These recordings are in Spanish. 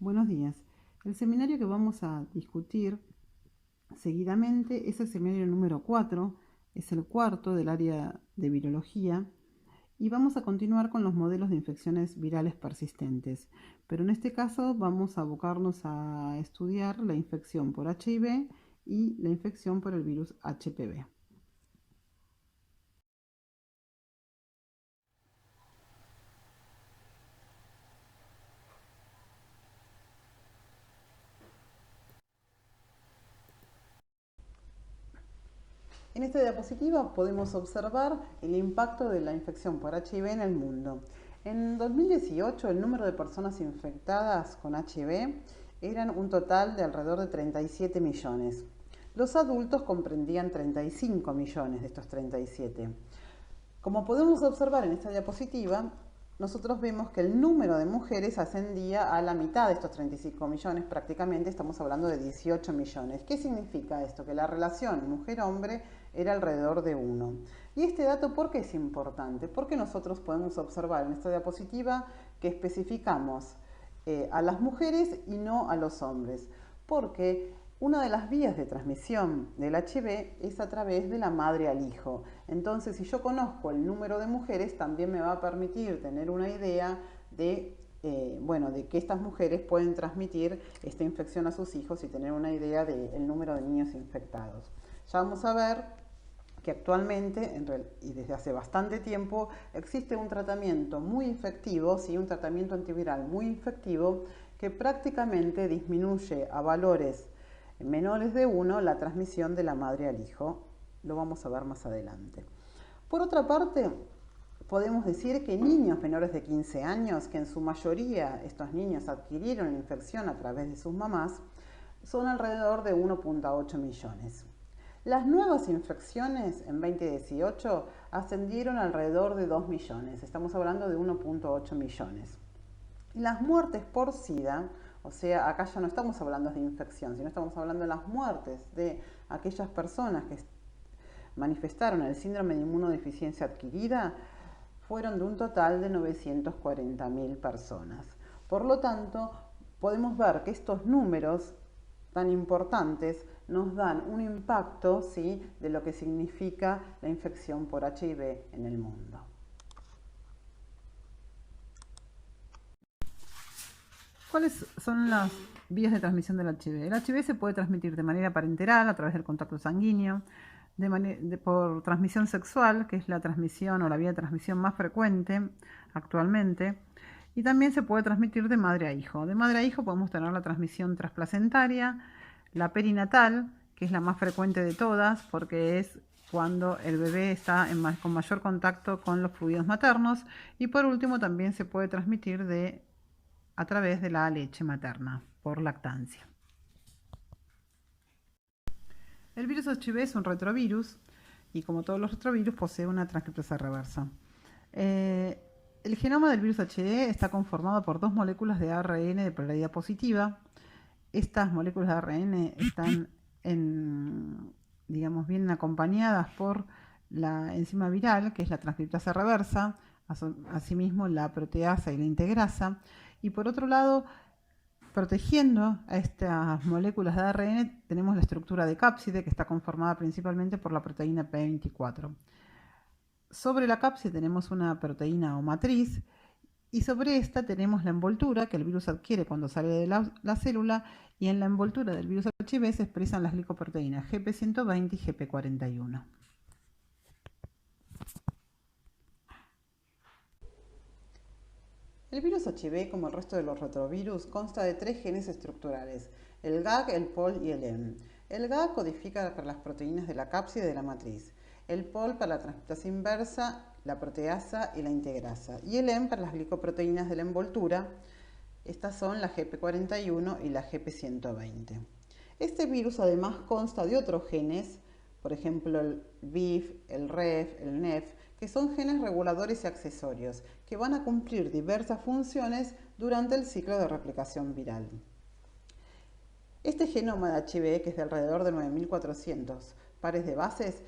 Buenos días. El seminario que vamos a discutir seguidamente es el seminario número 4, es el cuarto del área de virología y vamos a continuar con los modelos de infecciones virales persistentes. Pero en este caso vamos a abocarnos a estudiar la infección por HIV y la infección por el virus HPV. En esta diapositiva podemos observar el impacto de la infección por HIV en el mundo. En 2018 el número de personas infectadas con HIV eran un total de alrededor de 37 millones. Los adultos comprendían 35 millones de estos 37. Como podemos observar en esta diapositiva, nosotros vemos que el número de mujeres ascendía a la mitad de estos 35 millones, prácticamente estamos hablando de 18 millones. ¿Qué significa esto? Que la relación mujer-hombre era alrededor de 1. Y este dato, ¿por qué es importante? Porque nosotros podemos observar en esta diapositiva que especificamos a las mujeres y no a los hombres. Porque una de las vías de transmisión del HIV es a través de la madre al hijo. Entonces, si yo conozco el número de mujeres, también me va a permitir tener una idea de, de que estas mujeres pueden transmitir esta infección a sus hijos y tener una idea del número de niños infectados. Ya vamos a ver que actualmente, y desde hace bastante tiempo, existe un tratamiento muy efectivo, ¿sí? Un tratamiento antiviral muy efectivo que prácticamente disminuye a valores menores de 1 la transmisión de la madre al hijo. Lo vamos a ver más adelante. Por otra parte, podemos decir que niños menores de 15 años, que en su mayoría estos niños adquirieron la infección a través de sus mamás, son alrededor de 1,8 millones. Las nuevas infecciones en 2018 ascendieron alrededor de 2 millones, estamos hablando de 1,8 millones. Y las muertes por SIDA, o sea, acá ya no estamos hablando de infección, sino estamos hablando de las muertes de aquellas personas que manifestaron el síndrome de inmunodeficiencia adquirida, fueron de un total de 940.000 personas. Por lo tanto, podemos ver que estos números tan importantes nos dan un impacto, ¿sí?, de lo que significa la infección por HIV en el mundo. ¿Cuáles son las vías de transmisión del HIV? El HIV se puede transmitir de manera parenteral, a través del contacto sanguíneo, por transmisión sexual, que es la transmisión o la vía de transmisión más frecuente actualmente, y también se puede transmitir de madre a hijo. De madre a hijo podemos tener la transmisión transplacentaria, la perinatal, que es la más frecuente de todas, porque es cuando el bebé está con mayor contacto con los fluidos maternos, y por último también se puede transmitir a través de la leche materna, por lactancia. El virus HIV es un retrovirus y, como todos los retrovirus, posee una transcriptasa reversa. El genoma del virus HIV está conformado por 2 moléculas de ARN de polaridad positiva. Estas moléculas de ARN están bien acompañadas por la enzima viral, que es la transcriptasa reversa, asimismo la proteasa y la integrasa, y por otro lado, protegiendo a estas moléculas de ARN, tenemos la estructura de cápside, que está conformada principalmente por la proteína P24. Sobre la cápside tenemos una proteína o matriz, y sobre esta tenemos la envoltura que el virus adquiere cuando sale de la célula, y en la envoltura del virus HIV se expresan las glicoproteínas GP120 y GP41. El virus HIV, como el resto de los retrovirus, consta de 3 genes estructurales: el GAG, el POL y el EM. El GAG codifica para las proteínas de la cápside de la matriz, el POL para la transcriptasa inversa, la proteasa y la integrasa, y el EM para las glicoproteínas de la envoltura. Estas son la GP41 y la GP120. Este virus además consta de otros genes, por ejemplo el VIF, el REF, el NEF, que son genes reguladores y accesorios, que van a cumplir diversas funciones durante el ciclo de replicación viral. Este genoma de HIV, que es de alrededor de 9.400 pares de bases,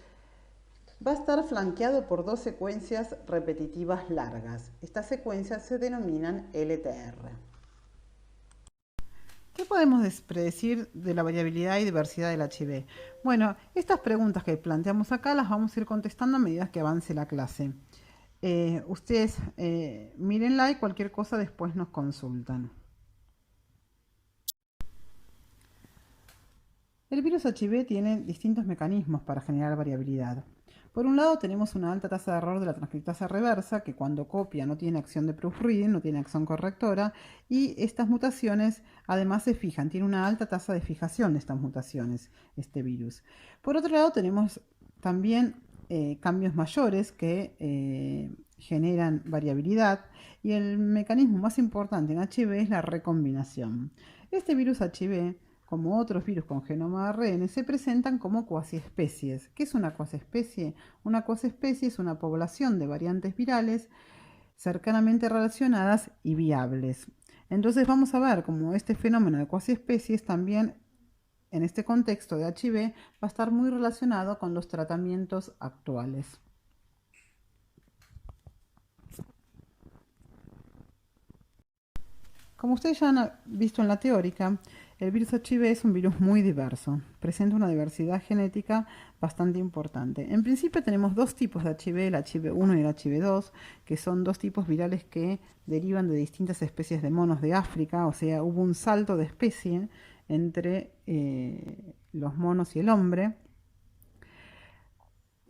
va a estar flanqueado por 2 secuencias repetitivas largas. Estas secuencias se denominan LTR. ¿Qué podemos predecir de la variabilidad y diversidad del HIV? Bueno, estas preguntas que planteamos acá las vamos a ir contestando a medida que avance la clase. Ustedes mírenla y cualquier cosa después nos consultan. El virus HIV tiene distintos mecanismos para generar variabilidad. Por un lado tenemos una alta tasa de error de la transcriptasa reversa, que cuando copia no tiene acción de proofreading, no tiene acción correctora, y estas mutaciones además se fijan, tiene una alta tasa de fijación de estas mutaciones, este virus. Por otro lado tenemos también cambios mayores que generan variabilidad, y el mecanismo más importante en HIV es la recombinación. Este virus HIV, como otros virus con genoma ARN, se presentan como cuasiespecies. ¿Qué es una cuasiespecie? Una cuasiespecie es una población de variantes virales cercanamente relacionadas y viables. Entonces vamos a ver cómo este fenómeno de cuasiespecies también en este contexto de HIV va a estar muy relacionado con los tratamientos actuales. Como ustedes ya han visto en la teórica, el virus HIV es un virus muy diverso, presenta una diversidad genética bastante importante. En principio tenemos dos tipos de HIV, el HIV1 y el HIV2, que son dos tipos virales que derivan de distintas especies de monos de África, o sea, hubo un salto de especie entre los monos y el hombre.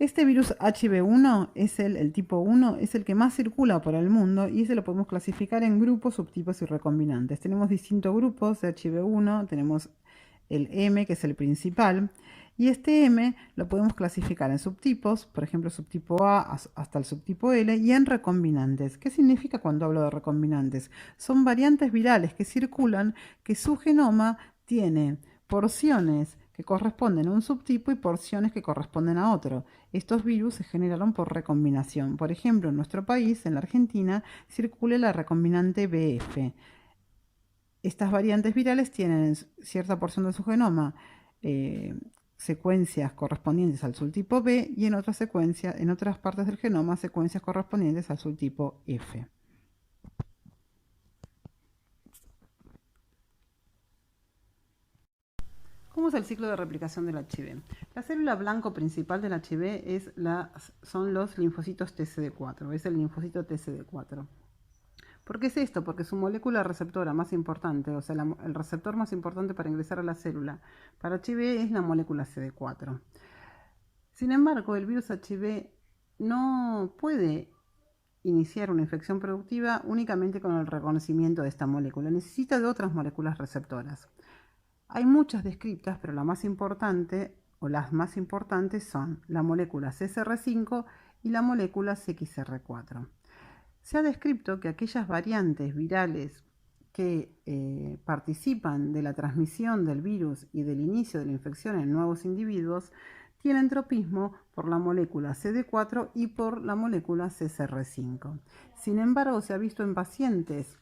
Este virus HIV1 es el tipo 1, es el que más circula por el mundo y ese lo podemos clasificar en grupos, subtipos y recombinantes. Tenemos distintos grupos de HIV1, tenemos el M, que es el principal, y este M lo podemos clasificar en subtipos, por ejemplo, subtipo A hasta el subtipo L, y en recombinantes. ¿Qué significa cuando hablo de recombinantes? Son variantes virales que circulan, que su genoma tiene porciones que corresponden a un subtipo y porciones que corresponden a otro. Estos virus se generaron por recombinación. Por ejemplo, en nuestro país, en la Argentina, circula la recombinante BF. Estas variantes virales tienen en cierta porción de su genoma secuencias correspondientes al subtipo B y en otras partes del genoma, secuencias correspondientes al subtipo F. ¿Cómo es el ciclo de replicación del HIV? La célula blanco principal del HIV son los linfocitos TCD4, es el linfocito TCD4. ¿Por qué es esto? Porque su molécula receptora más importante, o sea, el receptor más importante para ingresar a la célula para HIV es la molécula CD4. Sin embargo, el virus HIV no puede iniciar una infección productiva únicamente con el reconocimiento de esta molécula, necesita de otras moléculas receptoras. Hay muchas descritas, pero la más importante o las más importantes son la molécula CCR5 y la molécula CXR4. Se ha descrito que aquellas variantes virales que participan de la transmisión del virus y del inicio de la infección en nuevos individuos tienen tropismo por la molécula CD4 y por la molécula CCR5. Sin embargo, se ha visto en pacientes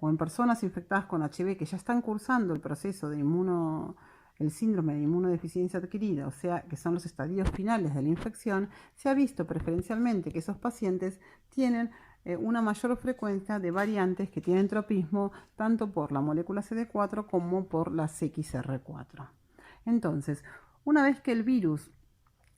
o en personas infectadas con HIV que ya están cursando el proceso de el síndrome de inmunodeficiencia adquirida, o sea, que son los estadios finales de la infección, se ha visto preferencialmente que esos pacientes tienen una mayor frecuencia de variantes que tienen tropismo tanto por la molécula CD4 como por la CXR4. Entonces, una vez que el virus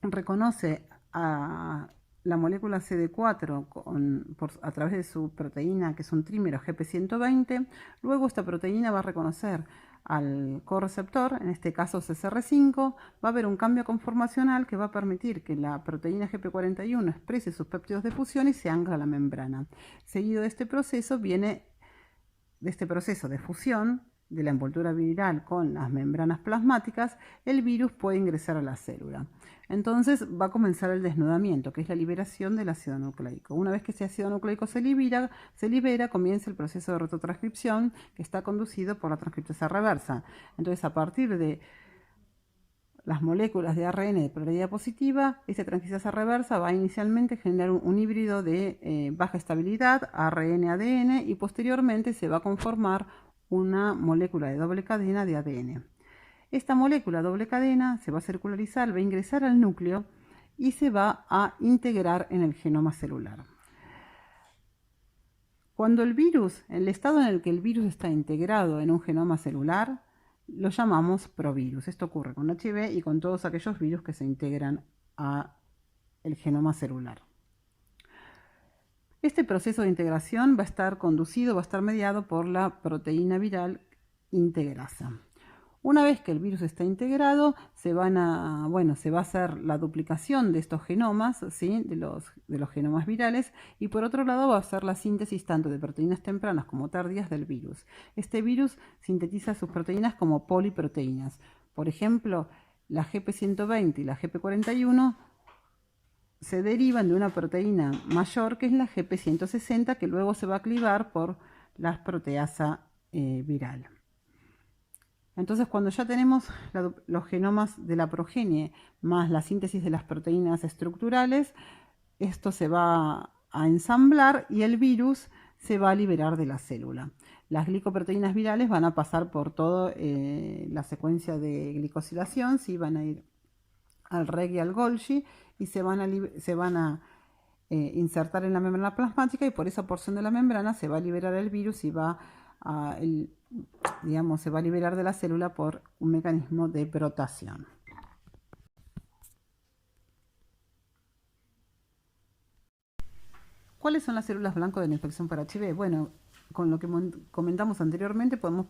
reconoce a la molécula CD4 a través de su proteína, que es un trímero GP120, luego esta proteína va a reconocer al correceptor, en este caso CCR5, va a haber un cambio conformacional que va a permitir que la proteína GP41 exprese sus péptidos de fusión y se ancla a la membrana. Seguido de este proceso viene de este proceso de fusión de la envoltura viral con las membranas plasmáticas, el virus puede ingresar a la célula. Entonces va a comenzar el desnudamiento, que es la liberación del ácido nucleico. Una vez que ese ácido nucleico se libera, comienza el proceso de retrotranscripción que está conducido por la transcriptasa reversa. Entonces, a partir de las moléculas de ARN de polaridad positiva, esta transcriptasa reversa va a inicialmente generar un híbrido de baja estabilidad, ARN-ADN, y posteriormente se va a conformar una molécula de doble cadena de ADN. Esta molécula doble cadena se va a circularizar, va a ingresar al núcleo y se va a integrar en el genoma celular. Cuando el estado en el que el virus está integrado en un genoma celular, lo llamamos provirus. Esto ocurre con HIV y con todos aquellos virus que se integran al genoma celular. Este proceso de integración va a estar mediado por la proteína viral integrasa. Una vez que el virus está integrado, se va a hacer la duplicación de estos genomas, ¿sí? de los genomas virales, y por otro lado va a hacer la síntesis tanto de proteínas tempranas como tardías del virus. Este virus sintetiza sus proteínas como poliproteínas. Por ejemplo, la GP120 y la GP41 se derivan de una proteína mayor que es la GP160, que luego se va a clivar por la proteasa viral. Entonces, cuando ya tenemos los genomas de la progenie más la síntesis de las proteínas estructurales, esto se va a ensamblar y el virus se va a liberar de la célula. Las glicoproteínas virales van a pasar por toda la secuencia de glicosilación, ¿sí? Van a ir al REG y al Golgi y se van a insertar en la membrana plasmática, y por esa porción de la membrana se va a liberar el virus y se va a liberar de la célula por un mecanismo de brotación. ¿Cuáles son las células blanco de la infección por HIV? Bueno, con lo que comentamos anteriormente podemos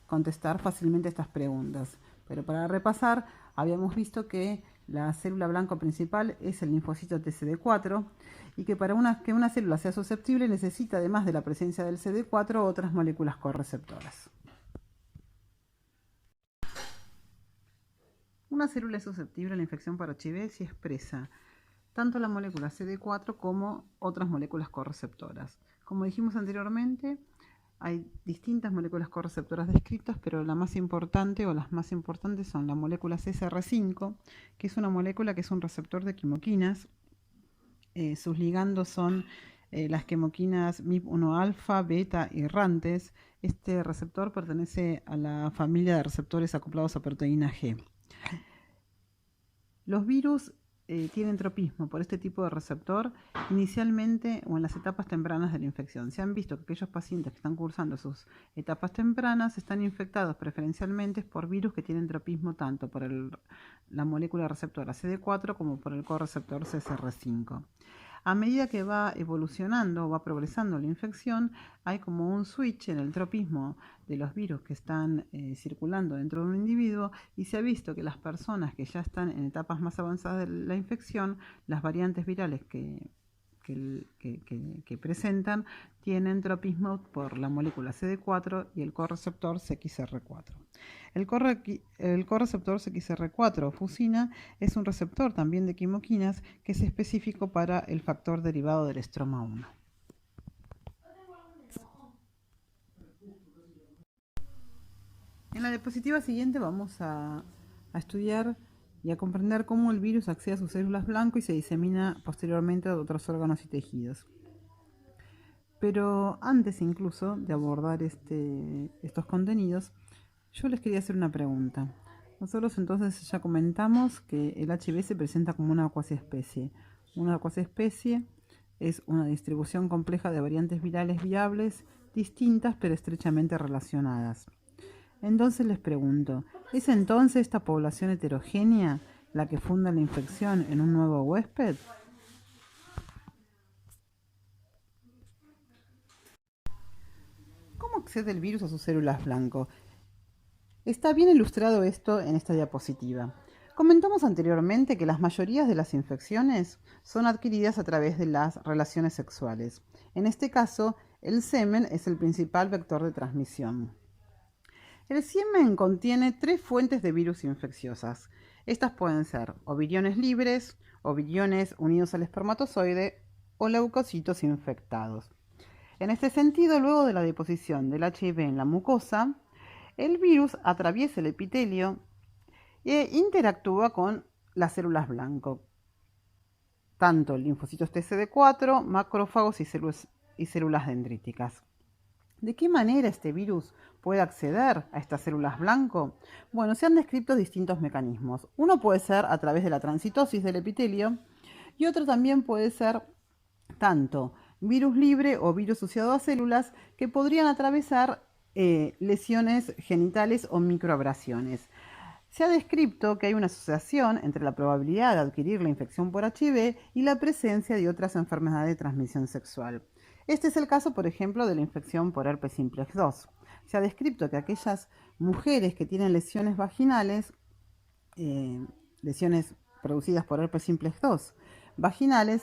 contestar fácilmente estas preguntas. Pero para repasar, habíamos visto que la célula blanco principal es el linfocito TCD4 y que para que una célula sea susceptible necesita, además de la presencia del CD4, otras moléculas correceptoras. Una célula es susceptible a la infección por HIV si expresa tanto la molécula CD4 como otras moléculas correceptoras. Como dijimos anteriormente, hay distintas moléculas correceptoras descritas, pero la más importante o las más importantes son la molécula CCR5, que es una molécula que es un receptor de quimoquinas. Sus ligandos son las quimoquinas MIP1-alfa, beta y rantes. Este receptor pertenece a la familia de receptores acoplados a proteína G. Los virus tienen tropismo por este tipo de receptor inicialmente o en las etapas tempranas de la infección. Se han visto que aquellos pacientes que están cursando sus etapas tempranas están infectados preferencialmente por virus que tienen tropismo tanto por la molécula receptora CD4 como por el correceptor CCR5. A medida que va evolucionando o va progresando la infección, hay como un switch en el tropismo de los virus que están circulando dentro de un individuo, y se ha visto que las personas que ya están en etapas más avanzadas de la infección, las variantes virales que presentan tienen tropismo por la molécula CD4 y el correceptor CXR4. El correceptor CXR4 fusina es un receptor también de quimoquinas que es específico para el factor derivado del estroma 1. En la diapositiva siguiente vamos a estudiar y a comprender cómo el virus accede a sus células blanco y se disemina posteriormente a otros órganos y tejidos. Pero antes incluso de abordar estos contenidos, yo les quería hacer una pregunta. Nosotros entonces ya comentamos que el HIV se presenta como una cuasiespecie. Una cuasiespecie es una distribución compleja de variantes virales viables, distintas pero estrechamente relacionadas. Entonces les pregunto, ¿es entonces esta población heterogénea la que funda la infección en un nuevo huésped? ¿Cómo accede el virus a sus células blanco? Está bien ilustrado esto en esta diapositiva. Comentamos anteriormente que las mayorías de las infecciones son adquiridas a través de las relaciones sexuales. En este caso, el semen es el principal vector de transmisión. El semen contiene 3 fuentes de virus infecciosas. Estas pueden ser o viriones libres, o viriones unidos al espermatozoide, o leucocitos infectados. En este sentido, luego de la deposición del HIV en la mucosa, el virus atraviesa el epitelio e interactúa con las células blanco, tanto linfocitos TCD4, macrófagos y células dendríticas. ¿De qué manera este virus puede acceder a estas células blanco? Bueno, se han descrito distintos mecanismos. Uno puede ser a través de la transitosis del epitelio y otro también puede ser tanto virus libre o virus asociado a células que podrían atravesar lesiones genitales o microabrasiones. Se ha descrito que hay una asociación entre la probabilidad de adquirir la infección por HIV y la presencia de otras enfermedades de transmisión sexual. Este es el caso, por ejemplo, de la infección por herpes simplex 2. Se ha descrito que aquellas mujeres que tienen lesiones vaginales, lesiones producidas por herpes simplex 2 vaginales,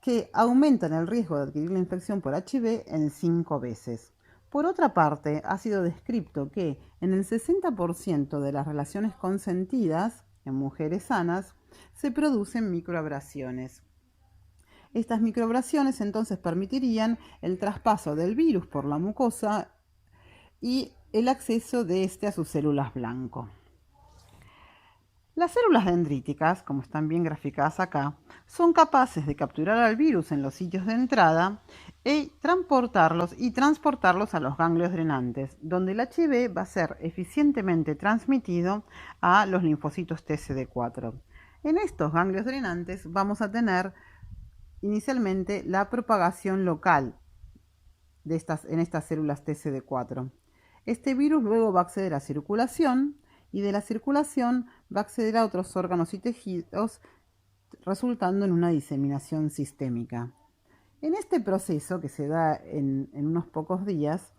que aumentan el riesgo de adquirir la infección por HIV en 5 veces. Por otra parte, ha sido descrito que en el 60% de las relaciones consentidas en mujeres sanas se producen microabrasiones. Estas microabrasiones entonces permitirían el traspaso del virus por la mucosa y el acceso de este a sus células blanco. Las células dendríticas, como están bien graficadas acá, son capaces de capturar al virus en los sitios de entrada y transportarlos a los ganglios drenantes, donde el HIV va a ser eficientemente transmitido a los linfocitos TCD4. En estos ganglios drenantes vamos a tener inicialmente la propagación local en estas células TCD4. Este virus luego va a acceder a circulación y de la circulación va a acceder a otros órganos y tejidos, resultando en una diseminación sistémica. En este proceso, que se da en unos pocos días,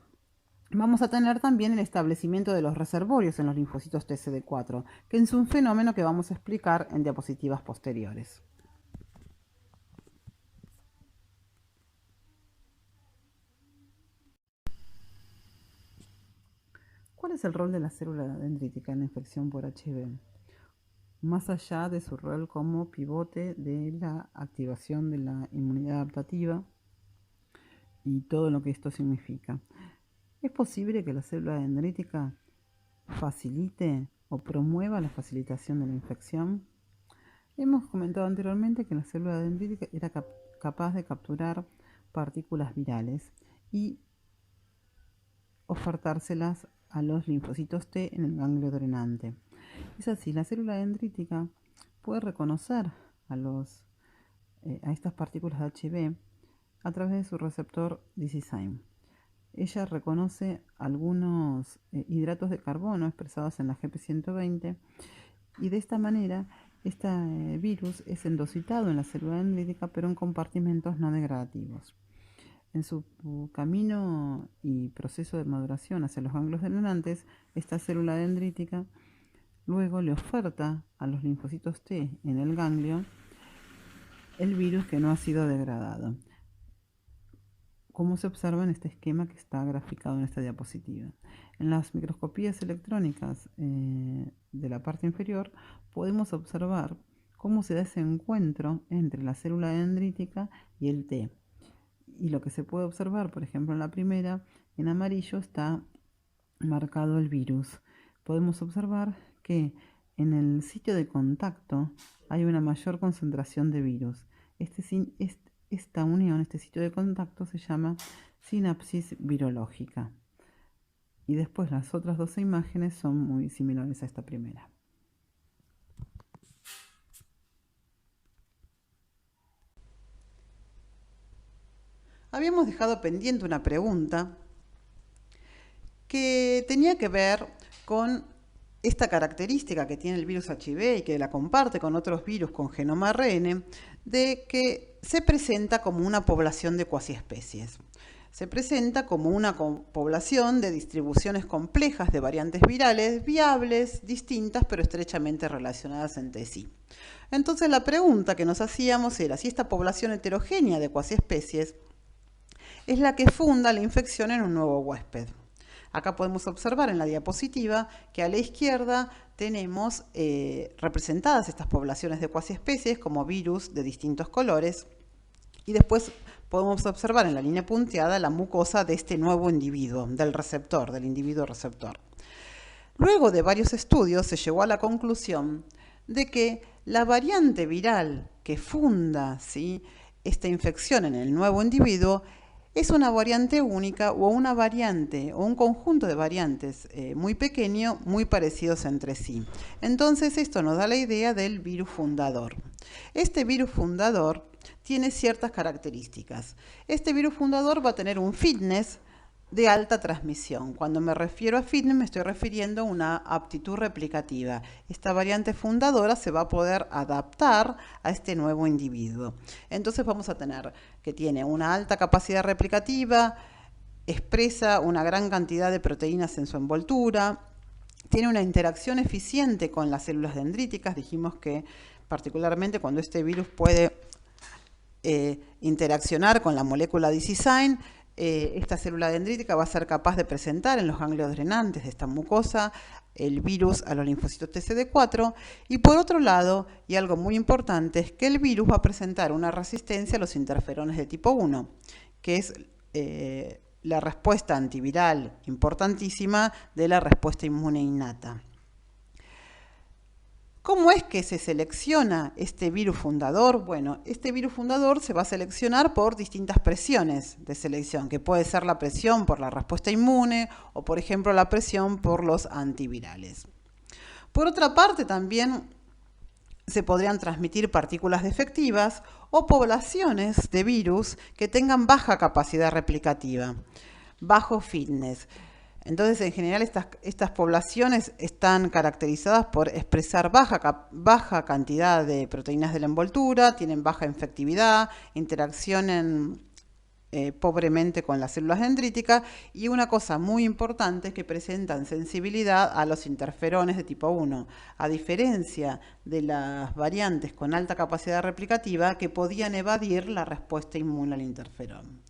vamos a tener también el establecimiento de los reservorios en los linfocitos TCD4, que es un fenómeno que vamos a explicar en diapositivas posteriores. ¿Cuál es el rol de la célula dendrítica en la infección por HIV? Más allá de su rol como pivote de la activación de la inmunidad adaptativa y todo lo que esto significa, ¿es posible que la célula dendrítica facilite o promueva la facilitación de la infección? Hemos comentado anteriormente que la célula dendrítica era capaz de capturar partículas virales y ofertárselas a los linfocitos T en el ganglio drenante. Es así, la célula dendrítica puede reconocer a estas partículas de HIV a través de su receptor Lysozyme. Ella reconoce algunos hidratos de carbono expresados en la GP120 y de esta manera este virus es endocitado en la célula dendrítica pero en compartimentos no degradativos. En su camino y proceso de maduración hacia los ganglios drenantes, esta célula dendrítica luego le oferta a los linfocitos T en el ganglio el virus que no ha sido degradado, como se observa en este esquema que está graficado en esta diapositiva. En las microscopías electrónicas de la parte inferior podemos observar cómo se da ese encuentro entre la célula dendrítica y el T. Y lo que se puede observar, por ejemplo, en la primera, en amarillo está marcado el virus. Podemos observar que en el sitio de contacto hay una mayor concentración de virus. Esta unión, este sitio de contacto se llama sinapsis virológica. Y después las otras dos imágenes son muy similares a esta primera. Habíamos dejado pendiente una pregunta que tenía que ver con esta característica que tiene el virus HIV y que la comparte con otros virus con genoma ARN, de que se presenta como una población de cuasiespecies. Se presenta como una población de distribuciones complejas de variantes virales viables, distintas pero estrechamente relacionadas entre sí. Entonces la pregunta que nos hacíamos era si esta población heterogénea de cuasiespecies es la que funda la infección en un nuevo huésped. Acá podemos observar en la diapositiva que a la izquierda tenemos representadas estas poblaciones de cuasiespecies como virus de distintos colores y después podemos observar en la línea punteada la mucosa de este nuevo individuo, del individuo receptor. Luego de varios estudios se llegó a la conclusión de que la variante viral que funda esta infección en el nuevo individuo es una variante única o una variante o un conjunto de variantes muy pequeño, muy parecidos entre sí. Entonces esto nos da la idea del virus fundador. Este virus fundador tiene ciertas características. Este virus fundador va a tener un fitness de alta transmisión. Cuando me refiero a fitness me estoy refiriendo a una aptitud replicativa. Esta variante fundadora se va a poder adaptar a este nuevo individuo. Entonces vamos a tener que tiene una alta capacidad replicativa, expresa una gran cantidad de proteínas en su envoltura, tiene una interacción eficiente con las células dendríticas. Dijimos que particularmente cuando este virus puede interaccionar con la molécula D-cysteine, esta célula dendrítica va a ser capaz de presentar en los ganglios drenantes de esta mucosa el virus a los linfocitos TCD4. Y por otro lado, y algo muy importante, es que el virus va a presentar una resistencia a los interferones de tipo 1, que es la respuesta antiviral importantísima de la respuesta inmune innata. ¿Cómo es que se selecciona este virus fundador? Bueno, este virus fundador se va a seleccionar por distintas presiones de selección, que puede ser la presión por la respuesta inmune o, por ejemplo, la presión por los antivirales. Por otra parte, también se podrían transmitir partículas defectivas o poblaciones de virus que tengan baja capacidad replicativa, bajo fitness. Entonces, en general, estas poblaciones están caracterizadas por expresar baja cantidad de proteínas de la envoltura, tienen baja infectividad, interaccionan pobremente con las células dendríticas, y una cosa muy importante es que presentan sensibilidad a los interferones de tipo 1, a diferencia de las variantes con alta capacidad replicativa que podían evadir la respuesta inmune al interferón.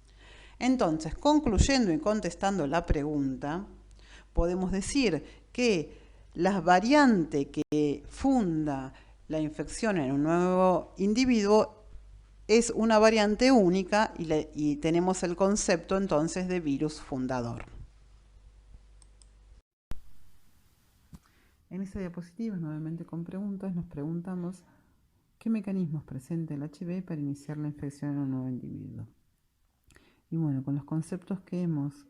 Entonces, concluyendo y contestando la pregunta, podemos decir que la variante que funda la infección en un nuevo individuo es una variante única y tenemos el concepto entonces de virus fundador. En esta diapositiva, nuevamente con preguntas, nos preguntamos qué mecanismos presenta el HIV para iniciar la infección en un nuevo individuo. Y bueno, con los conceptos que hemos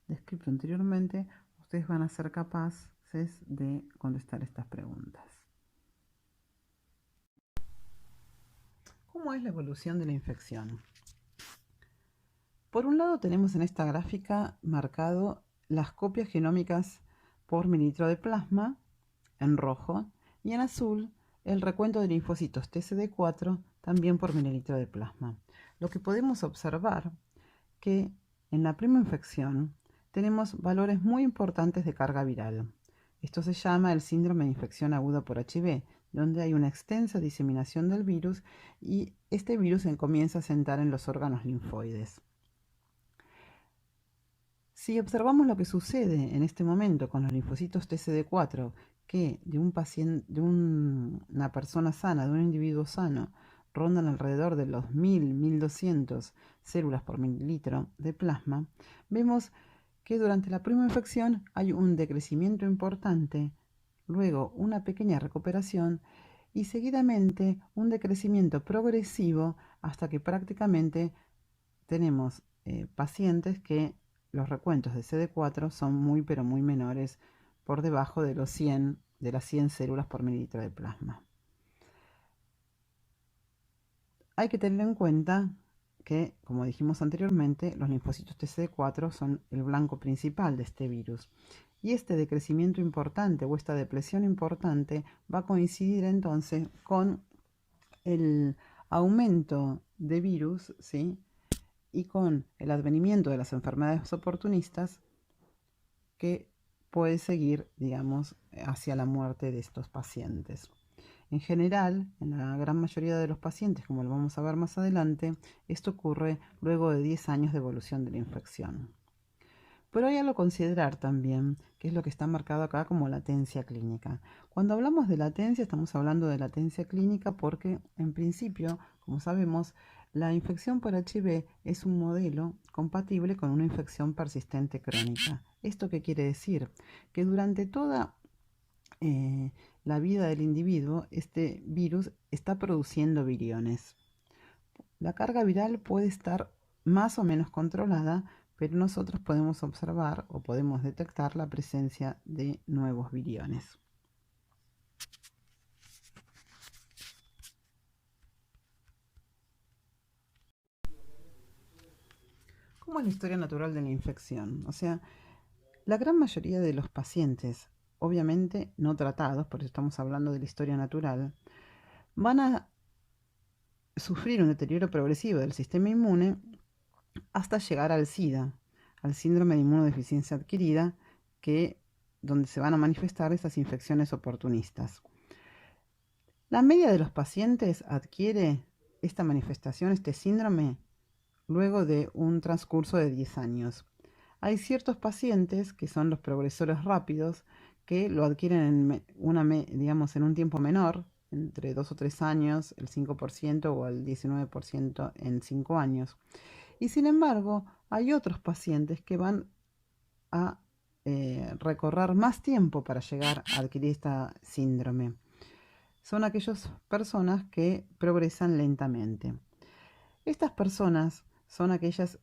descrito anteriormente, ustedes van a ser capaces de contestar estas preguntas. ¿Cómo es la evolución de la infección? Por un lado tenemos en esta gráfica marcado las copias genómicas por mililitro de plasma en rojo y en azul el recuento de linfocitos TCD4 también por mililitro de plasma. Lo que podemos observar que en la primera infección tenemos valores muy importantes de carga viral. Esto se llama el síndrome de infección aguda por HIV, donde hay una extensa diseminación del virus y este virus se comienza a sentar en los órganos linfoides. Si observamos lo que sucede en este momento con los linfocitos TCD4, que de una persona sana, de un individuo sano, rondan alrededor de los 1000-1200 células por mililitro de plasma, vemos que durante la primera infección hay un decrecimiento importante, luego una pequeña recuperación y seguidamente un decrecimiento progresivo hasta que prácticamente tenemos pacientes que los recuentos de CD4 son muy pero muy menores, por debajo de las 100 células por mililitro de plasma. Hay que tener en cuenta que, como dijimos anteriormente, los linfocitos TCD4 son el blanco principal de este virus. Y este decrecimiento importante o esta depresión importante va a coincidir entonces con el aumento de virus, ¿sí?, y con el advenimiento de las enfermedades oportunistas que puede seguir, digamos, hacia la muerte de estos pacientes. En general, en la gran mayoría de los pacientes, como lo vamos a ver más adelante, esto ocurre luego de 10 años de evolución de la infección. Pero hay algo a considerar también, que es lo que está marcado acá como latencia clínica. Cuando hablamos de latencia, estamos hablando de latencia clínica porque, en principio, como sabemos, la infección por HIV es un modelo compatible con una infección persistente crónica. ¿Esto qué quiere decir? Que durante toda la vida del individuo, este virus está produciendo viriones. La carga viral puede estar más o menos controlada, pero nosotros podemos observar o podemos detectar la presencia de nuevos viriones. ¿Cómo es la historia natural de la infección? O sea, la gran mayoría de los pacientes, obviamente no tratados, por eso estamos hablando de la historia natural, van a sufrir un deterioro progresivo del sistema inmune hasta llegar al SIDA, al síndrome de inmunodeficiencia adquirida, donde se van a manifestar estas infecciones oportunistas. La media de los pacientes adquiere esta manifestación, este síndrome, luego de un transcurso de 10 años. Hay ciertos pacientes que son los progresores rápidos que lo adquieren en un tiempo menor, entre 2 o 3 años, el 5% o el 19% en 5 años. Y sin embargo, hay otros pacientes que van a recorrer más tiempo para llegar a adquirir esta síndrome. Son aquellas personas que progresan lentamente. Estas personas son aquellas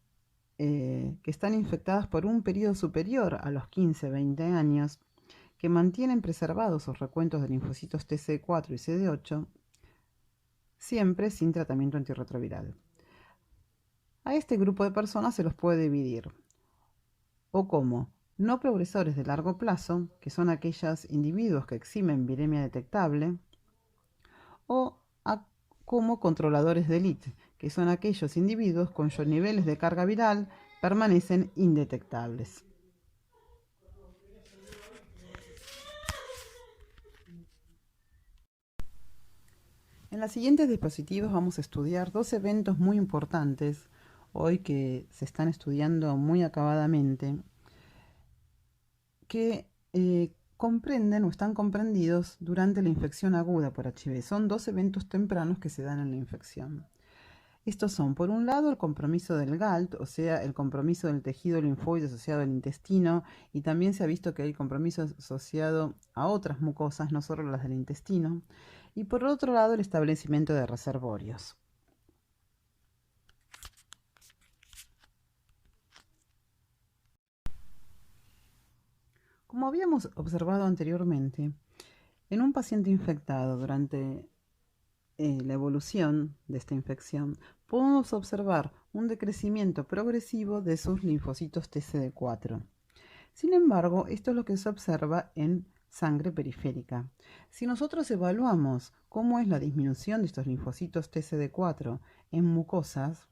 que están infectadas por un periodo superior a los 15-20 años, que mantienen preservados sus recuentos de linfocitos TCD4 y CD8, siempre sin tratamiento antirretroviral. A este grupo de personas se los puede dividir o como no progresores de largo plazo, que son aquellos individuos que exhiben viremia detectable, o como controladores de élite, que son aquellos individuos cuyos niveles de carga viral permanecen indetectables. En las siguientes diapositivas vamos a estudiar dos eventos muy importantes hoy que se están estudiando muy acabadamente, que comprenden o están comprendidos durante la infección aguda por HIV. Son dos eventos tempranos que se dan en la infección. Estos son, por un lado, el compromiso del GALT, o sea, el compromiso del tejido linfoide asociado al intestino, y también se ha visto que hay compromiso asociado a otras mucosas, no solo las del intestino, y por otro lado, el establecimiento de reservorios. Como habíamos observado anteriormente, en un paciente infectado durante la evolución de esta infección, podemos observar un decrecimiento progresivo de sus linfocitos TCD4. Sin embargo, esto es lo que se observa en sangre periférica. Si nosotros evaluamos cómo es la disminución de estos linfocitos TCD4 en mucosas,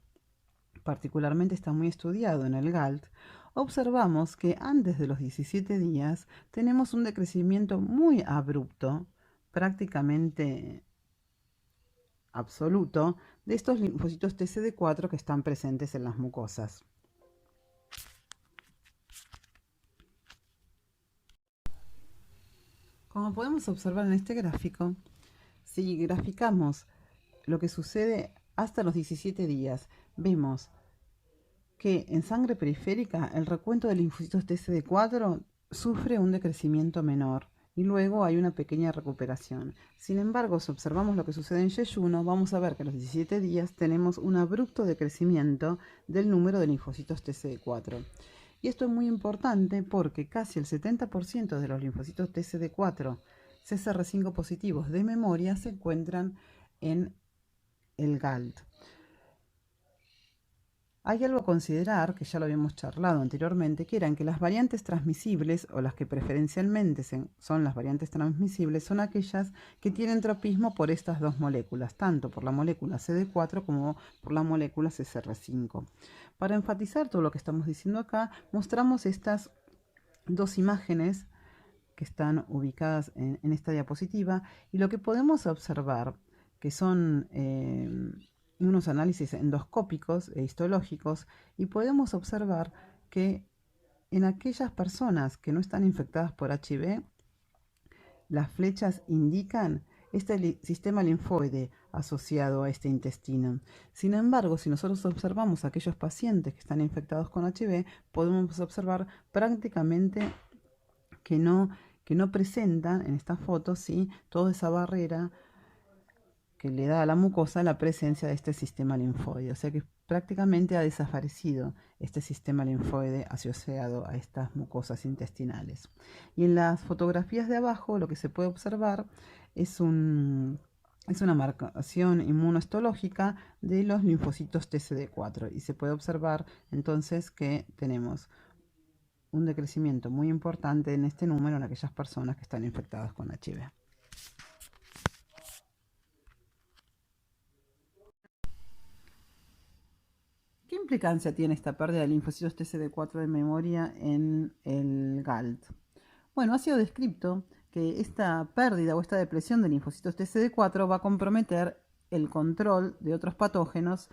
particularmente está muy estudiado en el GALT, observamos que antes de los 17 días tenemos un decrecimiento muy abrupto, prácticamente absoluto, de estos linfocitos TCD4 que están presentes en las mucosas. Como podemos observar en este gráfico, si graficamos lo que sucede hasta los 17 días, vemos que en sangre periférica el recuento de linfocitos TCD4 sufre un decrecimiento menor y luego hay una pequeña recuperación. Sin embargo, si observamos lo que sucede en yeyuno, vamos a ver que a los 17 días tenemos un abrupto decrecimiento del número de linfocitos TCD4. Y esto es muy importante porque casi el 70% de los linfocitos TCD4 CCR5 positivos de memoria se encuentran en el GALT. Hay algo a considerar, que ya lo habíamos charlado anteriormente, que eran que las variantes transmisibles, o las que preferencialmente son las variantes transmisibles, son aquellas que tienen tropismo por estas dos moléculas, tanto por la molécula CD4 como por la molécula CCR5. Para enfatizar todo lo que estamos diciendo acá, mostramos estas dos imágenes que están ubicadas en esta diapositiva, y lo que podemos observar, que son unos análisis endoscópicos e histológicos, y podemos observar que en aquellas personas que no están infectadas por HIV, las flechas indican este sistema linfoide asociado a este intestino. Sin embargo, si nosotros observamos a aquellos pacientes que están infectados con HIV, podemos observar prácticamente que no presentan en esta foto, ¿sí?, toda esa barrera que le da a la mucosa la presencia de este sistema linfoide. O sea que prácticamente ha desaparecido este sistema linfoide asociado a estas mucosas intestinales. Y en las fotografías de abajo lo que se puede observar es un es una marcación inmunohistológica de los linfocitos TCD4 y se puede observar entonces que tenemos un decrecimiento muy importante en este número en aquellas personas que están infectadas con HIV. ¿Qué implicancia tiene esta pérdida de linfocitos TCD4 de memoria en el GALT? Bueno, ha sido descrito que esta pérdida o esta depresión de linfocitos TCD4 va a comprometer el control de otros patógenos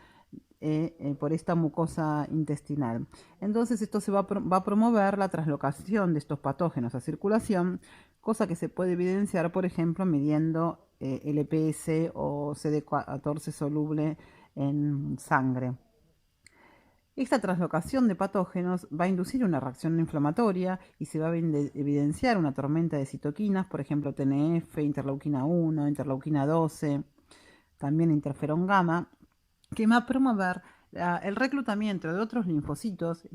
por esta mucosa intestinal. Entonces esto va a promover la translocación de estos patógenos a circulación, cosa que se puede evidenciar, por ejemplo, midiendo el EPS o CD14 soluble en sangre. Esta translocación de patógenos va a inducir una reacción inflamatoria y se va a evidenciar una tormenta de citoquinas, por ejemplo TNF, interleuquina 1, interleuquina 12, también interferón gamma, que va a promover el reclutamiento de otros linfocitos,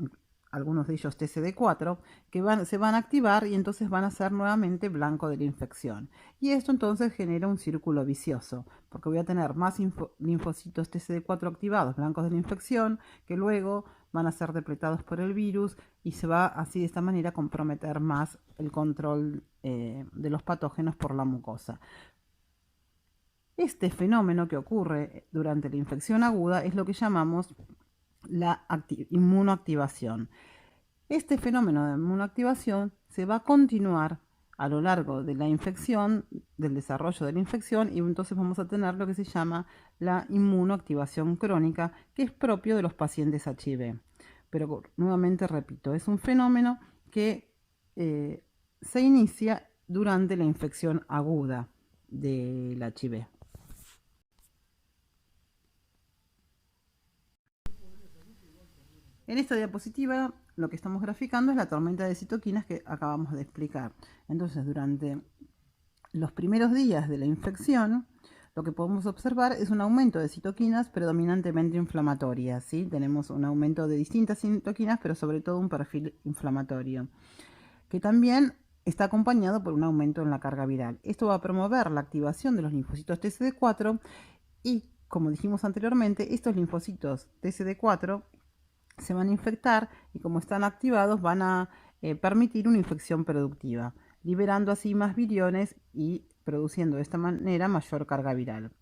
algunos de ellos TCD4, que se van a activar y entonces van a ser nuevamente blanco de la infección. Y esto entonces genera un círculo vicioso, porque voy a tener más linfocitos TCD4 activados, blancos de la infección, que luego van a ser depletados por el virus y se va así de esta manera a comprometer más el control de los patógenos por la mucosa. Este fenómeno que ocurre durante la infección aguda es lo que llamamos la inmunoactivación. Este fenómeno de inmunoactivación se va a continuar a lo largo de la infección, del desarrollo de la infección, y entonces vamos a tener lo que se llama la inmunoactivación crónica, que es propio de los pacientes HIV. Pero nuevamente repito, es un fenómeno que se inicia durante la infección aguda del HIV. En esta diapositiva lo que estamos graficando es la tormenta de citoquinas que acabamos de explicar. Entonces, durante los primeros días de la infección, lo que podemos observar es un aumento de citoquinas predominantemente inflamatorias, ¿sí? Tenemos un aumento de distintas citoquinas, pero sobre todo un perfil inflamatorio, que también está acompañado por un aumento en la carga viral. Esto va a promover la activación de los linfocitos TCD4 y, como dijimos anteriormente, estos linfocitos TCD4 se van a infectar y, como están activados, van a permitir una infección productiva, liberando así más viriones y produciendo de esta manera mayor carga viral.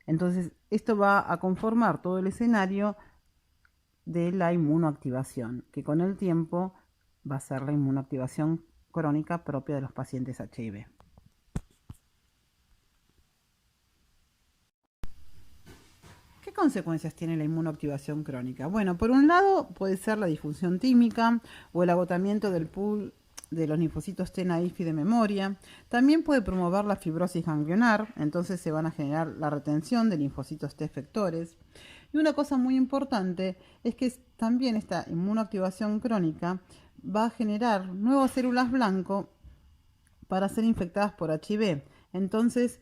Entonces, esto va a conformar todo el escenario de la inmunoactivación, que con el tiempo va a ser la inmunoactivación crónica propia de los pacientes HIV. ¿Qué consecuencias tiene la inmunoactivación crónica? Bueno, por un lado puede ser la disfunción tímica o el agotamiento del pool de los linfocitos T naïf y de memoria. También puede promover la fibrosis ganglionar, entonces se van a generar la retención de linfocitos T efectores. Y una cosa muy importante es que también esta inmunoactivación crónica va a generar nuevas células blanco para ser infectadas por HIV. Entonces,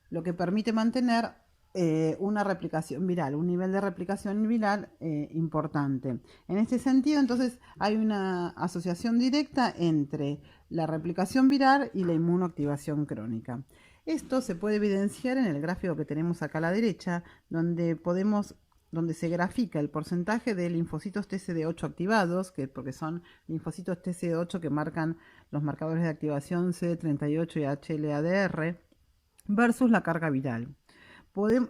lo que permite mantener una replicación viral, un nivel de replicación viral importante. En este sentido, entonces, hay una asociación directa entre la replicación viral y la inmunoactivación crónica. Esto se puede evidenciar en el gráfico que tenemos acá a la derecha, donde se grafica el porcentaje de linfocitos TCD8 activados, porque son linfocitos TCD8 que marcan los marcadores de activación CD38 y HLA-DR, versus la carga viral.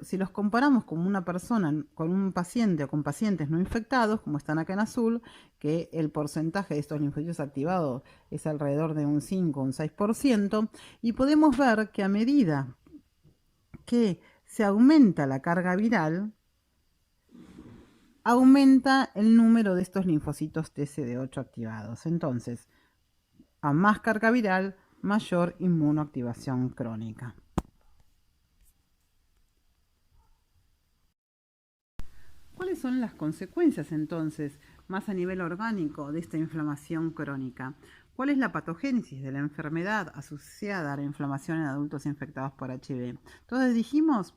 Si los comparamos con una persona, con un paciente o con pacientes no infectados, como están acá en azul, que el porcentaje de estos linfocitos activados es alrededor de un 5 o un 6%, y podemos ver que a medida que se aumenta la carga viral, aumenta el número de estos linfocitos TCD8 activados. Entonces, a más carga viral, mayor inmunoactivación crónica. ¿Cuáles son las consecuencias entonces, más a nivel orgánico, de esta inflamación crónica? ¿Cuál es la patogénesis de la enfermedad asociada a la inflamación en adultos infectados por HIV? Entonces dijimos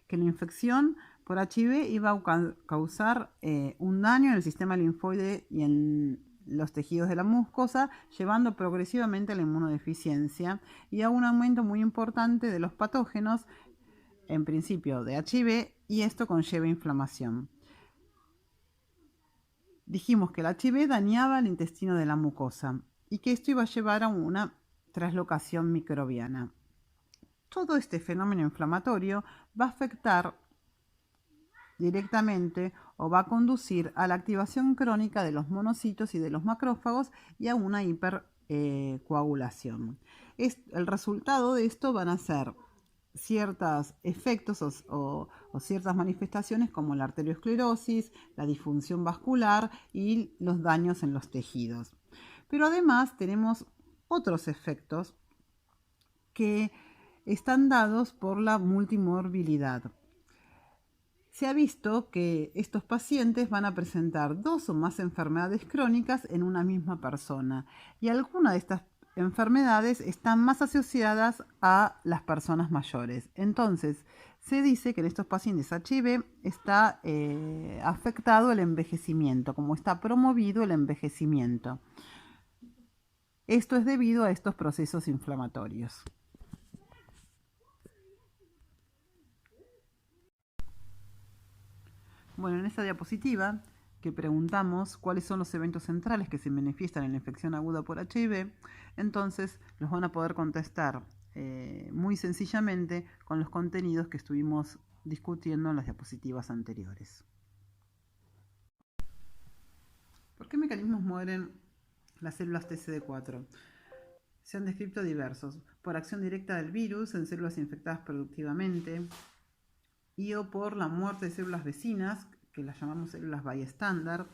que la infección por HIV iba a causar un daño en el sistema linfoide y en los tejidos de la mucosa, llevando progresivamente a la inmunodeficiencia y a un aumento muy importante de los patógenos en principio de HIV y esto conlleva inflamación. Dijimos que el HIV dañaba el intestino de la mucosa y que esto iba a llevar a una traslocación microbiana. Todo este fenómeno inflamatorio va a afectar directamente o va a conducir a la activación crónica de los monocitos y de los macrófagos y a una hipercoagulación. El resultado de esto van a ser ciertos efectos o ciertas manifestaciones como la arteriosclerosis, la disfunción vascular y los daños en los tejidos. Pero además tenemos otros efectos que están dados por la multimorbilidad. Se ha visto que estos pacientes van a presentar 2 o más enfermedades crónicas en una misma persona y algunas de estas enfermedades están más asociadas a las personas mayores. Entonces, se dice que en estos pacientes HIV está afectado el envejecimiento, como está promovido el envejecimiento. Esto es debido a estos procesos inflamatorios. Bueno, en esta diapositiva que preguntamos cuáles son los eventos centrales que se manifiestan en la infección aguda por HIV, entonces los van a poder contestar muy sencillamente con los contenidos que estuvimos discutiendo en las diapositivas anteriores. ¿Por qué mecanismos mueren las células TCD4? Se han descrito diversos: por acción directa del virus en células infectadas productivamente, y o por la muerte de células vecinas, que las llamamos células bystander,